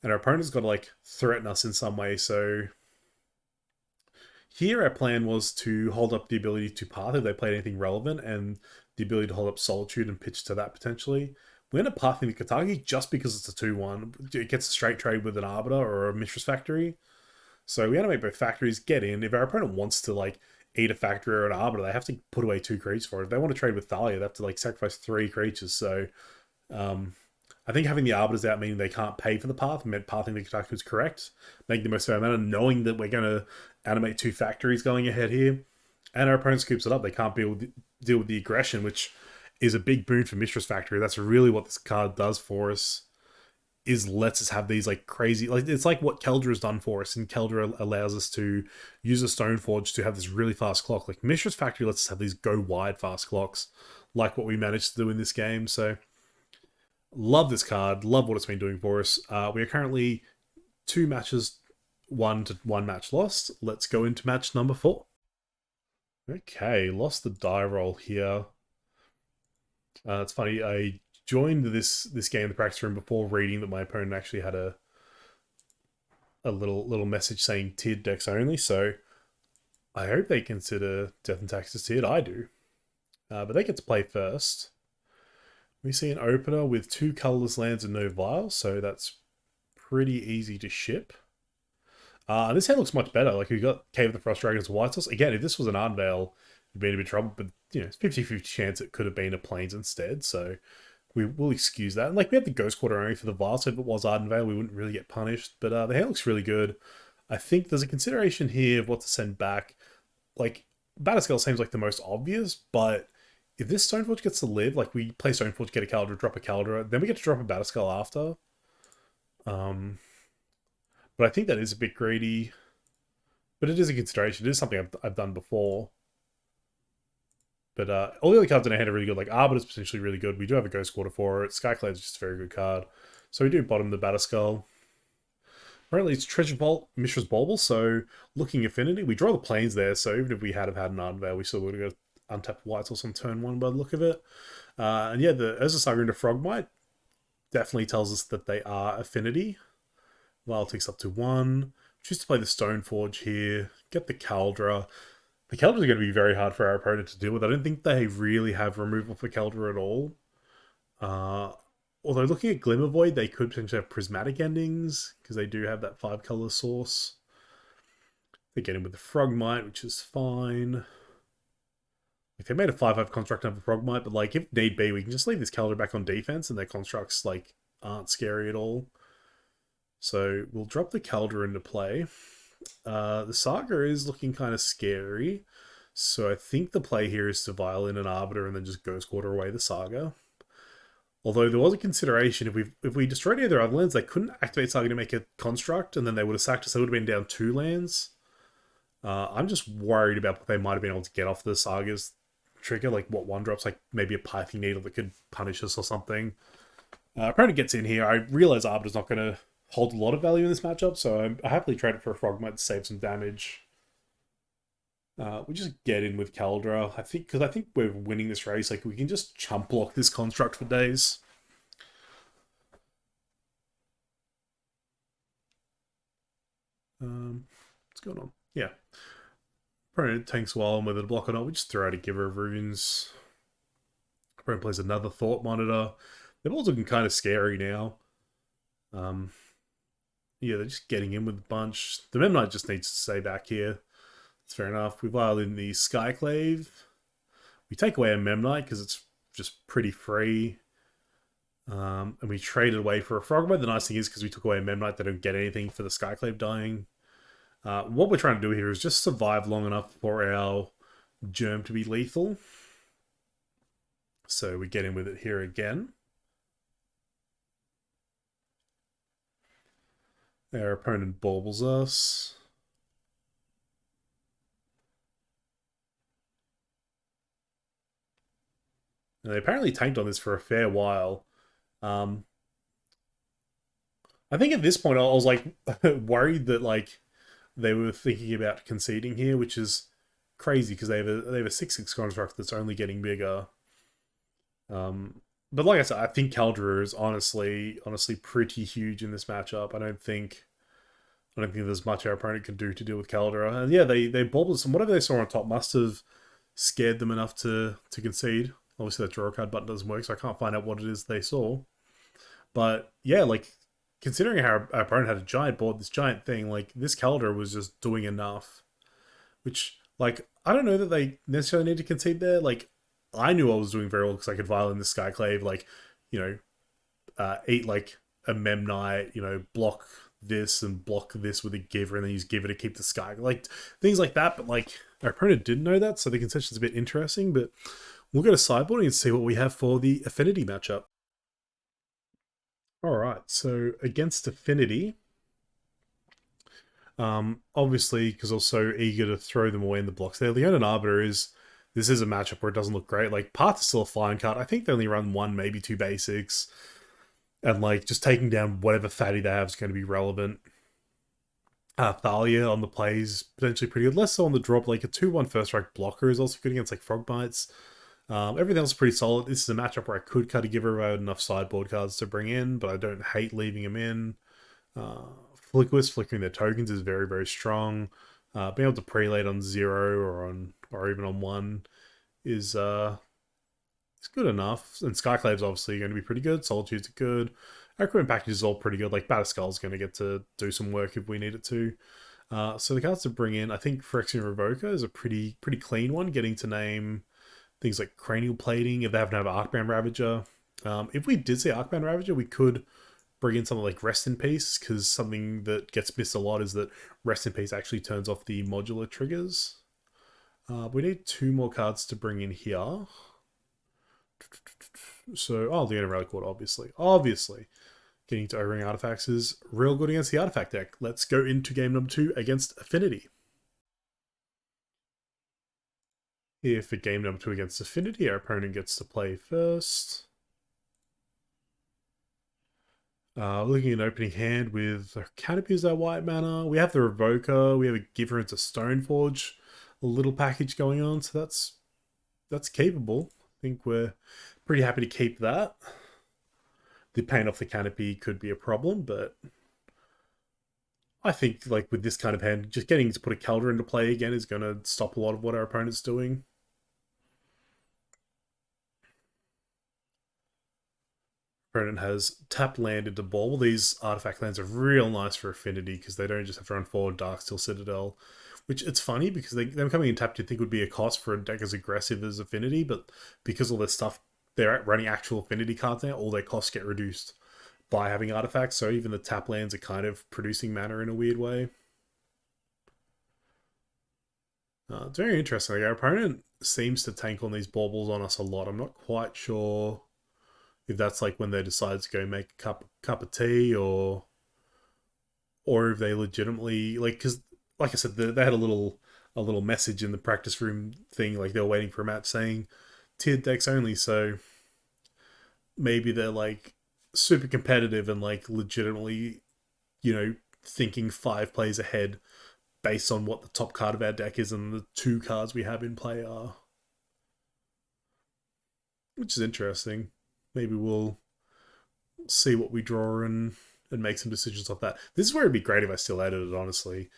And our opponent's got to like threaten us in some way. So here our plan was to hold up the ability to path if they played anything relevant, and the ability to hold up Solitude and pitch to that potentially. We end up pathing the Katagi just because it's a 2/1. It gets a straight trade with an Arbiter or a Mistress Factory. So we animate both factories, get in. If our opponent wants to like eat a factory or an Arbiter, they have to put away 2 creatures for it. If they want to trade with Thalia, they have to like sacrifice 3 creatures. So I think having the arbiters out meaning they can't pay for the path meant pathing the attack was correct, making the most of our mana, knowing that we're going to animate 2 factories going ahead here, and our opponent scoops it up. They can't deal with the aggression, which is a big boon for Mistress Factory. That's really what this card does for us. Is lets us have these like crazy, like it's like what Keldra has done for us, and Keldra allows us to use a Stoneforge to have this really fast clock. Like Mistress Factory lets us have these go wide fast clocks, like what we managed to do in this game. So love this card, love what it's been doing for us. We are currently 2 matches won to 1 match lost. Let's go into match number 4. Okay, lost the die roll here. It's funny, I joined this game in the practice room before reading that my opponent actually had a little message saying tiered decks only, so I hope they consider Death and Taxes tiered. I do. But they get to play first. We see an opener with 2 colorless lands and no vials, so that's pretty easy to ship. This hand looks much better. Like, we got Cave of the Frost Dragons White Sauce. Again, if this was an Arnvale, it'd be in a bit of trouble, but, you know, it's 50-50 chance it could have been a Plains instead, so we will excuse that. And, like, we had the Ghost Quarter only for the Vial, so if it was Ardenvale, we wouldn't really get punished, but the hand looks really good. I think there's a consideration here of what to send back. Like, Batterskull seems like the most obvious, but if this Stoneforge gets to live, like, we play Stoneforge, get a Caldra, drop a Caldra, then we get to drop a Batterskull after. But I think that is a bit greedy. But it is a consideration. It is something I've done before. But all the other cards in our hand are really good. Like Arbiter's potentially really good. We do have a Ghost Quarter for it. Skyclave is just a very good card. So we do bottom the Batterskull. Apparently it's Treasure Vault, Mishra's Bauble. So looking Affinity. We draw the Plains there. So even if we had have had an Ardenvale, we still would have got untapped White Source on turn 1 by the look of it. And yeah, the Urza Saga into Frogmite definitely tells us that they are Affinity. Vial takes up to 1. Choose to play the Stoneforge here. Get the Caldra. The Caldra is going to be very hard for our opponent to deal with. I don't think they really have removal for Caldra at all. Although looking at Glimmervoid, they could potentially have prismatic endings, because they do have that 5-color source. They get in with the Frogmite, which is fine. Like, they made a 5-5 construct of a Frogmite, but like if need be, we can just leave this Caldra back on defense, and their constructs like aren't scary at all. So we'll drop the Caldra into play. The Saga is looking kind of scary. So I think the play here is to Vial in an Arbiter and then just Ghost Quarter away the Saga. Although there was a consideration, if we destroyed any of their other lands, they couldn't activate Saga to make a construct, and then they would have sacked us, so it would have been down 2 lands. I'm just worried about what they might have been able to get off the Saga's trigger, like what 1-drops, like maybe a Pithing Needle that could punish us or something. Opponent gets in here. I realize Arbiter's not going to hold a lot of value in this matchup, so I happily trade it for a Frogmite to save some damage. We just get in with Caldra, because I think we're winning this race. Like, we can just chump block this construct for days. What's going on? Yeah. Opponent tanks while whether to block or not. We just throw out a Giver of Runes. Opponent plays another Thought Monitor. They're all looking kind of scary now. Yeah, they're just getting in with a bunch. The Memnite just needs to stay back here. That's fair enough. We vial in the Skyclave. We take away a Memnite because it's just pretty free. And we trade it away for a Frogmite. The nice thing is, because we took away a Memnite, they don't get anything for the Skyclave dying. What we're trying to do here is just survive long enough for our Germ to be lethal. So we get in with it here again. Our opponent baubles us. And they apparently tanked on this for a fair while. I think at this point I was like worried that like they were thinking about conceding here, which is crazy because they have a 6/6 construct that's only getting bigger. But like I said, I think Caldra is honestly pretty huge in this matchup. I don't think there's much our opponent can do to deal with Caldra. And yeah, they bobbled some. Whatever they saw on top must have scared them enough to concede. Obviously that draw card button doesn't work, so I can't find out what it is they saw. But yeah, like considering how our opponent had a giant board, this giant thing, like this Caldra was just doing enough. Which, like, I don't know that they necessarily need to concede there. Like, I knew I was doing very well because I could vial in the Skyclave, like, you know, eat like a Memnite, you know, block this and block this with a giver, and then use giver to keep the sky, like things like that. But like our opponent didn't know that, so the concession's a bit interesting. But we'll go to sideboarding and see what we have for the Affinity matchup. All right, so against Affinity, obviously because I was so eager to throw them away in the blocks there, Leonin Arbiter is, this is a matchup where it doesn't look great. Like Path is still a flying card. I think they only run one, maybe two basics, and like just taking down whatever fatty they have is going to be relevant. Thalia on the play is potentially pretty good. Less so on the drop. Like a 2/1 first strike blocker is also good against like Frog Bites. Everything else is pretty solid. This is a matchup where I could cut a giver. I had enough sideboard cards to bring in, but I don't hate leaving them in. Flickless flickering their tokens is very, very strong. Being able to prelate on 0 or even on 1 is it's good enough. And Skyclave's obviously going to be pretty good. Solitude's good. Our equipment package is all pretty good. Like Batterskull's going to get to do some work if we need it to. So the cards to bring in, I think Phyrexian Revoker is a pretty clean one, getting to name things like Cranial Plating if they happen to have Arcbound Ravager. If we did see Arcbound Ravager, we could bring in something like Rest in Peace, because something that gets missed a lot is that Rest in Peace actually turns off the modular triggers. We need 2 more cards to bring in here. So, the Leonin Relic Ward, obviously. Getting to O-Ring Artifacts is real good against the Artifact deck. Let's go into game number 2 against Affinity. Here for game number 2 against Affinity, our opponent gets to play first. Looking at an opening hand with Canopy as our white mana. We have the Revoker. We have a Giver into Stoneforge. A little package going on, so that's capable. I think we're pretty happy to keep that. The paint off the Canopy could be a problem, but I think like with this kind of hand, just getting to put a Keldra into play again is going to stop a lot of what our opponent's doing. Opponent has tapped land into ball. These artifact lands are real nice for Affinity because they don't just have to run forward Darksteel Citadel, which it's funny because them coming in tapped you'd think would be a cost for a deck as aggressive as Affinity, but because all this stuff, they're running actual Affinity cards now, all their costs get reduced by having artifacts, so even the tap lands are kind of producing mana in a weird way. It's very interesting. Like, our opponent seems to tank on these baubles on us a lot. I'm not quite sure if that's like when they decide to go make a cup of tea, or if they legitimately like, because like I said, they had a little message in the practice room thing, like they were waiting for a match saying tiered decks only. So maybe they're like super competitive and like legitimately, you know, thinking 5 plays ahead based on what the top card of our deck is and the 2 cards we have in play are, which is interesting. Maybe we'll see what we draw and make some decisions off that. This is where it'd be great if I still edited it, honestly,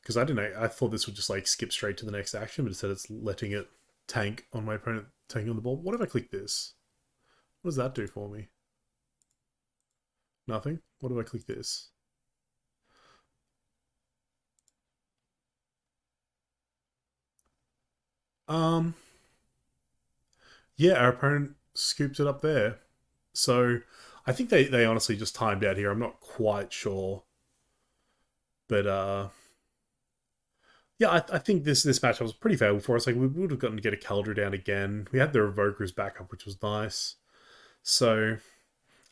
because I didn't know, I thought this would just like skip straight to the next action, but instead it's letting it tank on my opponent tanking on the ball. What if I click this? What does that do for me? Nothing. What if I click this? Yeah, our opponent scooped it up there. So I think they honestly just timed out here. I'm not quite sure. But yeah, I think this matchup was pretty favorable for us. Like we would have gotten to get a Keldra down again. We had the Revoker's backup, which was nice. So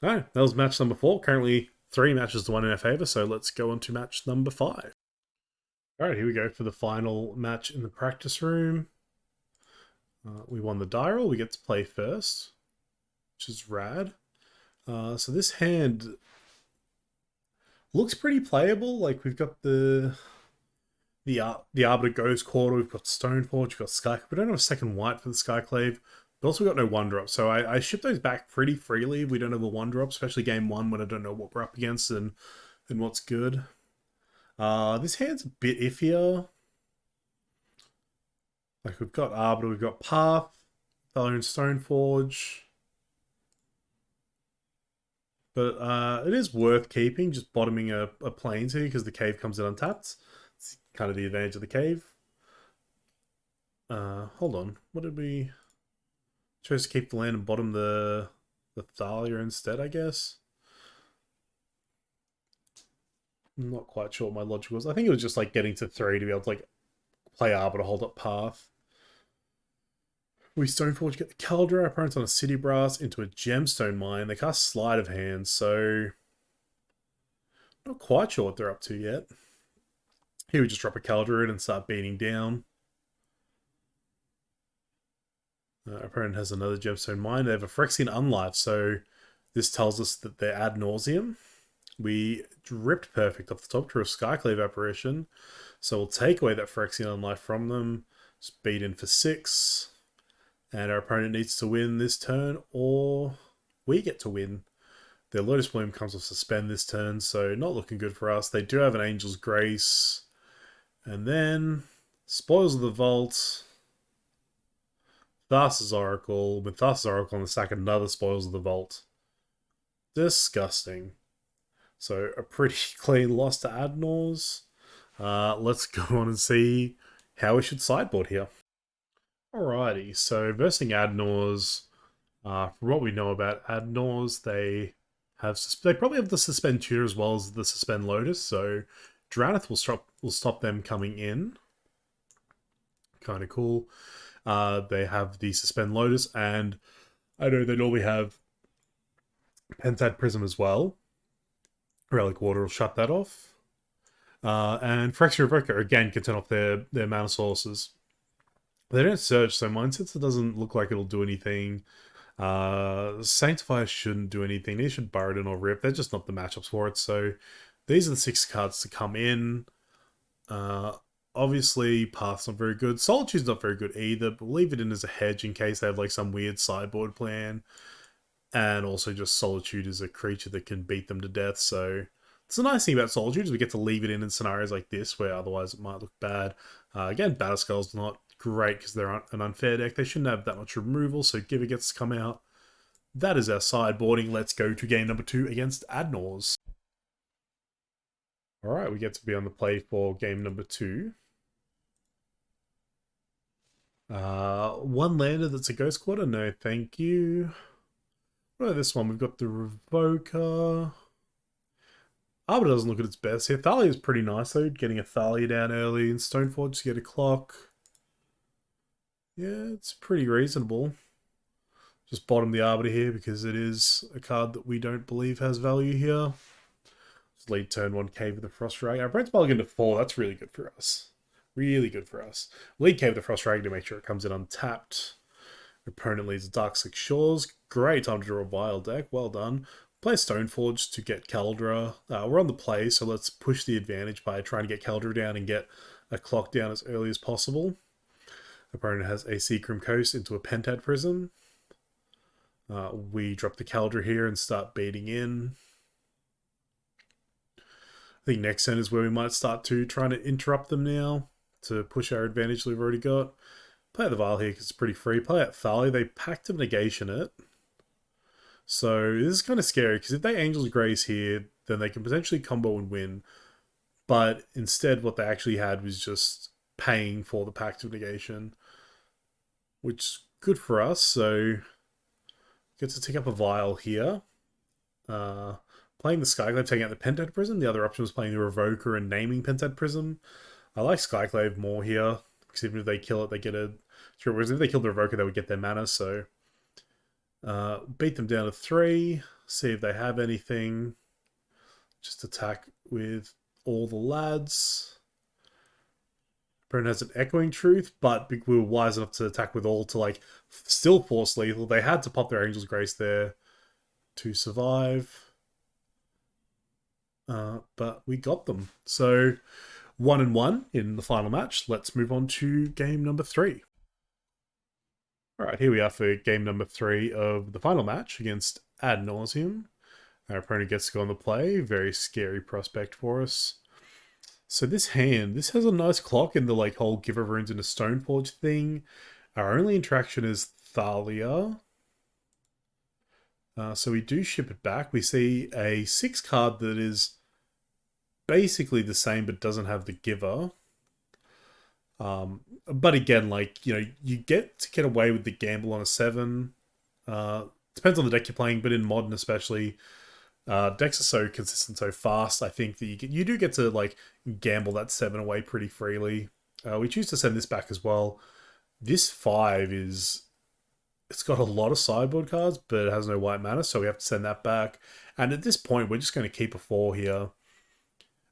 that was match number 4. Currently 3 matches to 1 in our favor. So let's go on to match number 5. All right, here we go for the final match in the practice room. We won the die roll. We get to play first, which is rad. So this hand looks pretty playable. Like we've got the Arbiter Ghost Quarter, we've got Stoneforge, we've got Sky. We don't have a second white for the Skyclave, but also got no 1-drop. So I ship those back pretty freely if we don't have a 1-drop, especially game 1 when I don't know what we're up against and what's good. This hand's a bit iffier. Like we've got Arbiter, we've got Path, Valerian Stoneforge. But it is worth keeping, just bottoming a Plains here because the cave comes in untapped. It's kind of the advantage of the cave. Hold on. What did we... Chose to keep the land and bottom the Thalia instead, I guess. I'm not quite sure what my logic was. I think it was just like getting to 3 to be able to like play Arbor to hold up path. We Stoneforge get the Caldra, our opponents on a City Brass into a Gemstone Mine. They cast Sleight of Hand, so not quite sure what they're up to yet. Here we just drop a Caldra in and start beating down. Our opponent has another Gemstone Mine. They have a Phyrexian Unlife, so this tells us that they're Ad Nauseam. We ripped perfect off the top to a Skyclave Apparition, so we'll take away that Phyrexian Unlife from them. Just beat in for 6. And our opponent needs to win this turn, or we get to win. Their Lotus Bloom comes with Suspend this turn, so not looking good for us. They do have an Angel's Grace. And then Spoils of the Vault, Thassa's Oracle. With Thassa's Oracle on the sack, another Spoils of the Vault. Disgusting. So a pretty clean loss to Ad Naus. Let's go on and see how we should sideboard here. Alrighty, so versing Ad Naus, from what we know about Ad Naus, they probably have the Suspend Tutor as well as the Suspend Lotus, so Drowneth will stop them coming in. Kind of cool. They have the Suspend Lotus, and I know they normally have Pentad Prism as well. Relic Water will shut that off. And Phyrexian Revoker again can turn off their mana sources. They don't search, so Mindset doesn't look like it'll do anything. Sanctifier shouldn't do anything. They should Burden or Rip. They're just not the matchups for it. So these are the 6 cards to come in. Obviously, Path's not very good. Solitude's not very good either, but we'll leave it in as a hedge in case they have like some weird sideboard plan. And also just Solitude is a creature that can beat them to death, so it's a nice thing about Solitude is we get to leave it in scenarios like this where otherwise it might look bad. Again, Batterskull's not great because they're an unfair deck. They shouldn't have that much removal, so Giver gets to come out. That is our sideboarding. Let's go to game number 2 against Ad Naus. Alright, we get to be on the play for game number 2. One lander that's a Ghost Quarter? No, thank you. What about this one? We've got the Revoker. Arbor doesn't look at its best here. Thalia is pretty nice though, getting a Thalia down early, and Stoneforge to get a clock. Yeah, it's pretty reasonable. Just bottom the Arbiter here because it is a card that we don't believe has value here. Just lead turn 1 Cave of the Frost Dragon. Our Brent's Mulligan to 4, that's really good for us. Really good for us. Lead Cave of the Frost Dragon to make sure it comes in untapped. Opponent leads Darkslick Shores. Great time to draw a Vile deck. Well done. Play Stoneforge to get Caldra. We're on the play, so let's push the advantage by trying to get Caldra down and get a clock down as early as possible. Opponent has a Seacrim Coast into a Pentad Prism. We drop the Caldra here and start beating in. I think next turn is where we might start to trying to interrupt them now to push our advantage that we've already got. Play the Vile here because it's pretty free. Play out Thalia. They Pact of Negation it. So this is kind of scary because if they Angel's Grace here, then they can potentially combo and win. But instead what they actually had was just paying for the Pact of Negation, which is good for us. So get to take up a Vile here. Playing the Skyclave, taking out the Pentad Prism. The other option was playing the Revoker and naming Pentad Prism. I like Skyclave more here because even if they kill it, they get a... Whereas if they killed the Revoker, they would get their mana, so... beat them down to 3, see if they have anything. Just attack with all the lads. Opponent has an Echoing Truth, but we were wise enough to attack with all to like still force lethal. They had to pop their Angel's Grace there to survive. But we got them. So 1-1 in the final match. Let's move on to game number 3. Alright, here we are for game number 3 of the final match against Ad Nauseam. Our opponent gets to go on the play. Very scary prospect for us. So this hand, this has a nice clock in the like whole Giver Runes into Stoneforge thing. Our only interaction is Thalia. So we do ship it back. We see a 6 card that is basically the same but doesn't have the Giver. But again, like, you know, you get to get away with the gamble on a 7. Depends on the deck you're playing, but in Modern especially, Decks are so consistent, so fast. I think that you do get to like gamble that 7 away pretty freely. We choose to send this back as well. This 5 is, it's got a lot of sideboard cards, but it has no white mana, so we have to send that back. And at this point, we're just going to keep a 4 here.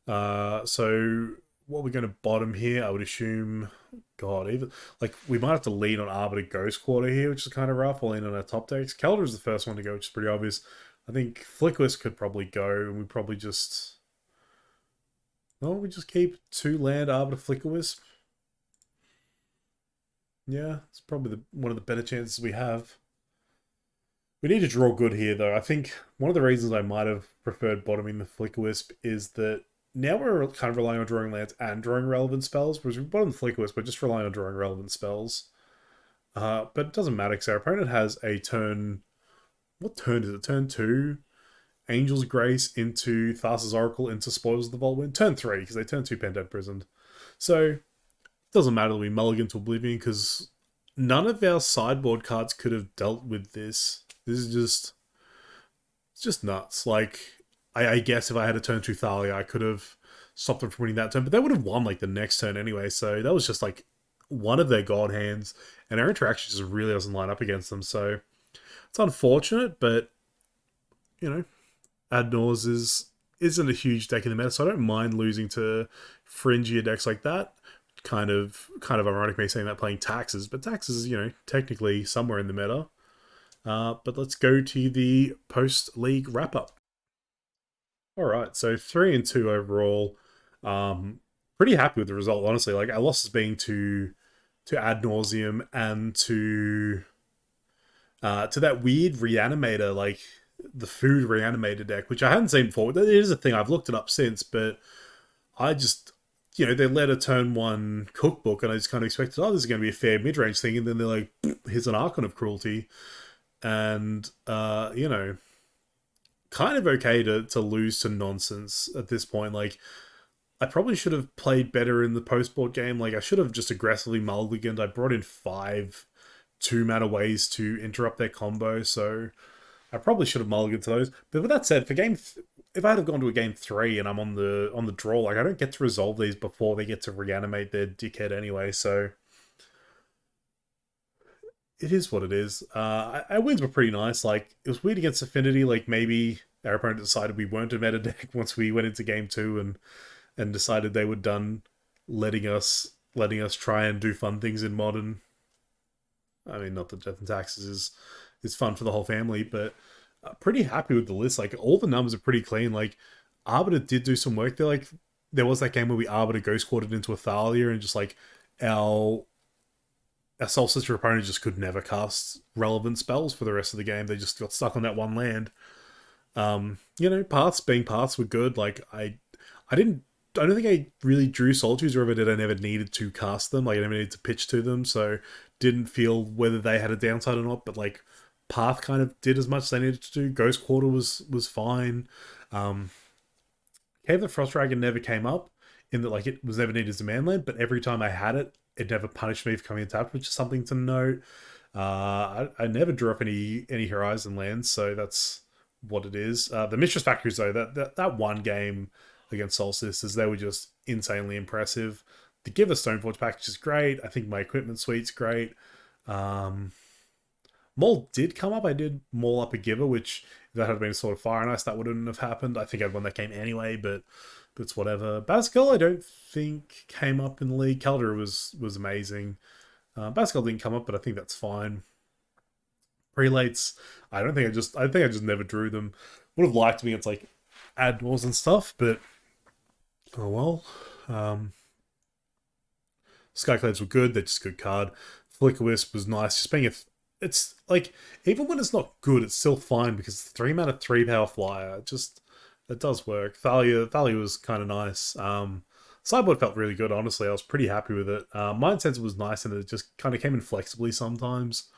So what we're going to bottom here, I would assume, God, even like we might have to lean on Arbiter Ghost Quarter here, which is kind of rough. We'll lean on our top decks. Keldor is the first one to go, which is pretty obvious. I think Flickwisp could probably go, and we probably just, no, we just keep 2 land Arbiter Flickerwisp. Yeah, it's probably one of the better chances we have. We need to draw good here, though. I think one of the reasons I might have preferred bottoming the Flickerwisp is that now we're kind of relying on drawing lands and drawing relevant spells, whereas we bottom the Flickerwisp, we're just relying on drawing relevant spells. But it doesn't matter, because our opponent has a turn... What turn is it? Turn 2? Angel's Grace into Thassa's Oracle into Spoils of the Vaultwind. Turn 3, because they turn 2 Pen-Dead Prisoned. So, it doesn't matter that we mulligan to Oblivion, because none of our sideboard cards could have dealt with this. This is just... It's just nuts. Like, I guess if I had a turn 2 Thalia, I could have stopped them from winning that turn, but they would have won, like, the next turn anyway, so that was just, like, one of their god hands, and our interaction just really doesn't line up against them, so it's unfortunate, but, you know, Ad Nauseam isn't a huge deck in the meta, so I don't mind losing to fringier decks like that. Kind of ironic me saying that playing Taxes, but Taxes is, you know, technically somewhere in the meta. But let's go to the post-league wrap-up. Alright, so 3-2 overall. Pretty happy with the result, honestly. Like, our losses being to Ad Nauseam and to that weird reanimator, like the food reanimator deck, which I hadn't seen before. It is a thing, I've looked it up since, but I just, you know, they led a turn 1 cookbook, and I just kind of expected, oh, this is going to be a fair mid-range thing, and then they're like, here's an Archon of Cruelty. And, you know, kind of okay to lose to nonsense at this point. Like, I probably should have played better in the post-board game. Like, I should have just aggressively mulliganed. I brought in 5 2-mana ways to interrupt their combo, so I probably should have mulliganed to those. But with that said, for if I had gone to a game 3 and I'm on the draw, like, I don't get to resolve these before they get to reanimate their dickhead anyway, so it is what it is. Our wins were pretty nice. Like, it was weird against Affinity. Like, maybe our opponent decided we weren't a meta deck once we went into game 2 and decided they were done letting us try and do fun things in Modern. I mean, not that Death and Taxes is fun for the whole family, but pretty happy with the list. Like, all the numbers are pretty clean. Like, Arbiter did do some work there. Like, there was that game where we Arbiter Ghost Quartered into a Thalia, and just like our Soul Sister opponent just could never cast relevant spells for the rest of the game. They just got stuck on that one land. You know, paths were good. Like, I don't think I really drew Solitudes, or if I did, I never needed to cast them. Like, I never needed to pitch to them, so didn't feel whether they had a downside or not. But like, Path kind of did as much as they needed to do. Ghost Quarter was fine. Cave the Frost Dragon never came up, in that, like, it was never needed as a man land, but every time I had it, it never punished me for coming tapped, which is something to note. I never drew up any Horizon lands, so that's what it is. The Mistress Factories, though, that one game against Soul Sisters, they were just insanely impressive. The Give a Stoneforge package is great. I think my equipment suite's great. Maul did come up. I did maul up a Giver, which, if that had been a sort of Fire and Ice, that wouldn't have happened. I think I'd won that game anyway, but it's whatever. Baskel, I don't think came up in the league. Keldor was amazing. Baskel didn't come up, but I think that's fine. Prelates, I think I just never drew them. Would have liked me against like Admirals and stuff, but oh well. Skyclaves were good. They're just a good card. Flickerwisp was nice. Just being it's like, even when it's not good, it's still fine because it's 3-mana 3-power flyer. It does work. Thalia was kind of nice. Sideboard felt really good, honestly. I was pretty happy with it. Mind Sensor was nice, and it just kind of came in flexibly sometimes.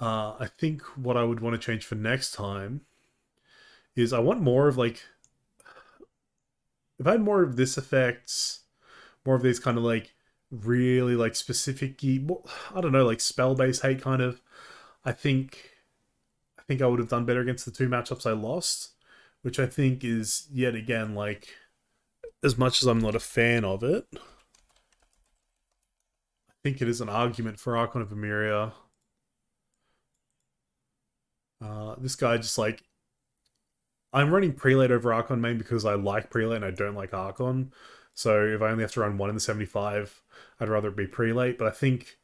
I think what I would want to change for next time is I want more of, like, if I had more of this effect, more of these kind of like really like specific, I don't know, like spell-based hate kind of, I think I would have done better against the 2 matchups I lost. which I think is yet again like, as much as I'm not a fan of it, I think it is an argument for Archon of Emeria. This guy just like, I'm running Prelate over Archon main because I like Prelate and I don't like Archon. So if I only have to run one in the 75, I'd rather it be Prelate. But I think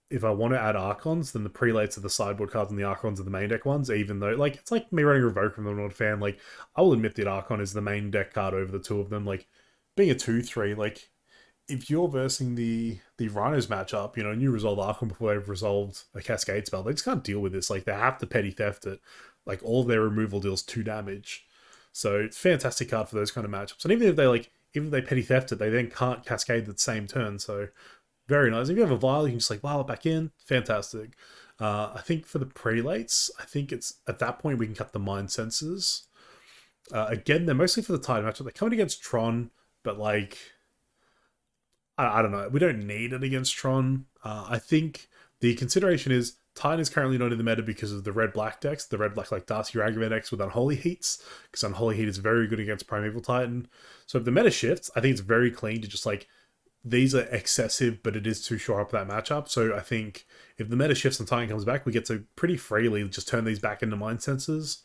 if I want to add Archons, then the Prelates are the sideboard cards and the Archons are the main deck ones, even though, like, it's like me running Revoke and I'm not a fan. Like, I will admit that Archon is the main deck card over the two of them. Like, being a 2-3, like, if you're versing the Rhinos matchup, you know, and you resolve Archon before they've resolved a Cascade spell, they just can't deal with this. Like, they have to petty theft it. Like, all of their removal deals 2 damage. So it's a fantastic card for those kind of matchups. And even if they petty theft it, they then can't Cascade the same turn. So very nice. If you have a Vial, you can just like vial it back in. Fantastic. I think for the prelates, I think it's at that point we can cut the mind sensors. Again, they're mostly for the Tide matchup. They're coming against Tron, but like I don't know. We don't need it against Tron. I think the consideration is Titan is currently not in the meta because of the red-black decks, the red-black like Darcy Ragavan decks with Unholy Heats, because Unholy Heat is very good against Primeval Titan. So if the meta shifts, I think it's very clean to just like, these are excessive, but it is too short up that matchup. So I think if the meta shifts and Titan comes back, we get to pretty freely just turn these back into Mind Sensors.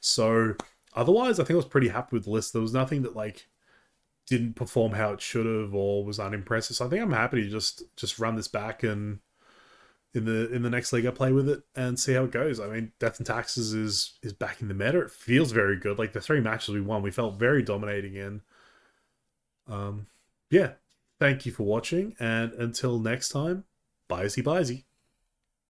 So otherwise, I think I was pretty happy with the list. There was nothing that like didn't perform how it should have or was unimpressive. So I think I'm happy to just run this back and in the next league I play with it and see how it goes. I mean, Death and Taxes is back in the meta. It feels very good. Like the 3 matches we won, we felt very dominating in. Yeah. Thank you for watching, and until next time, bye-zy.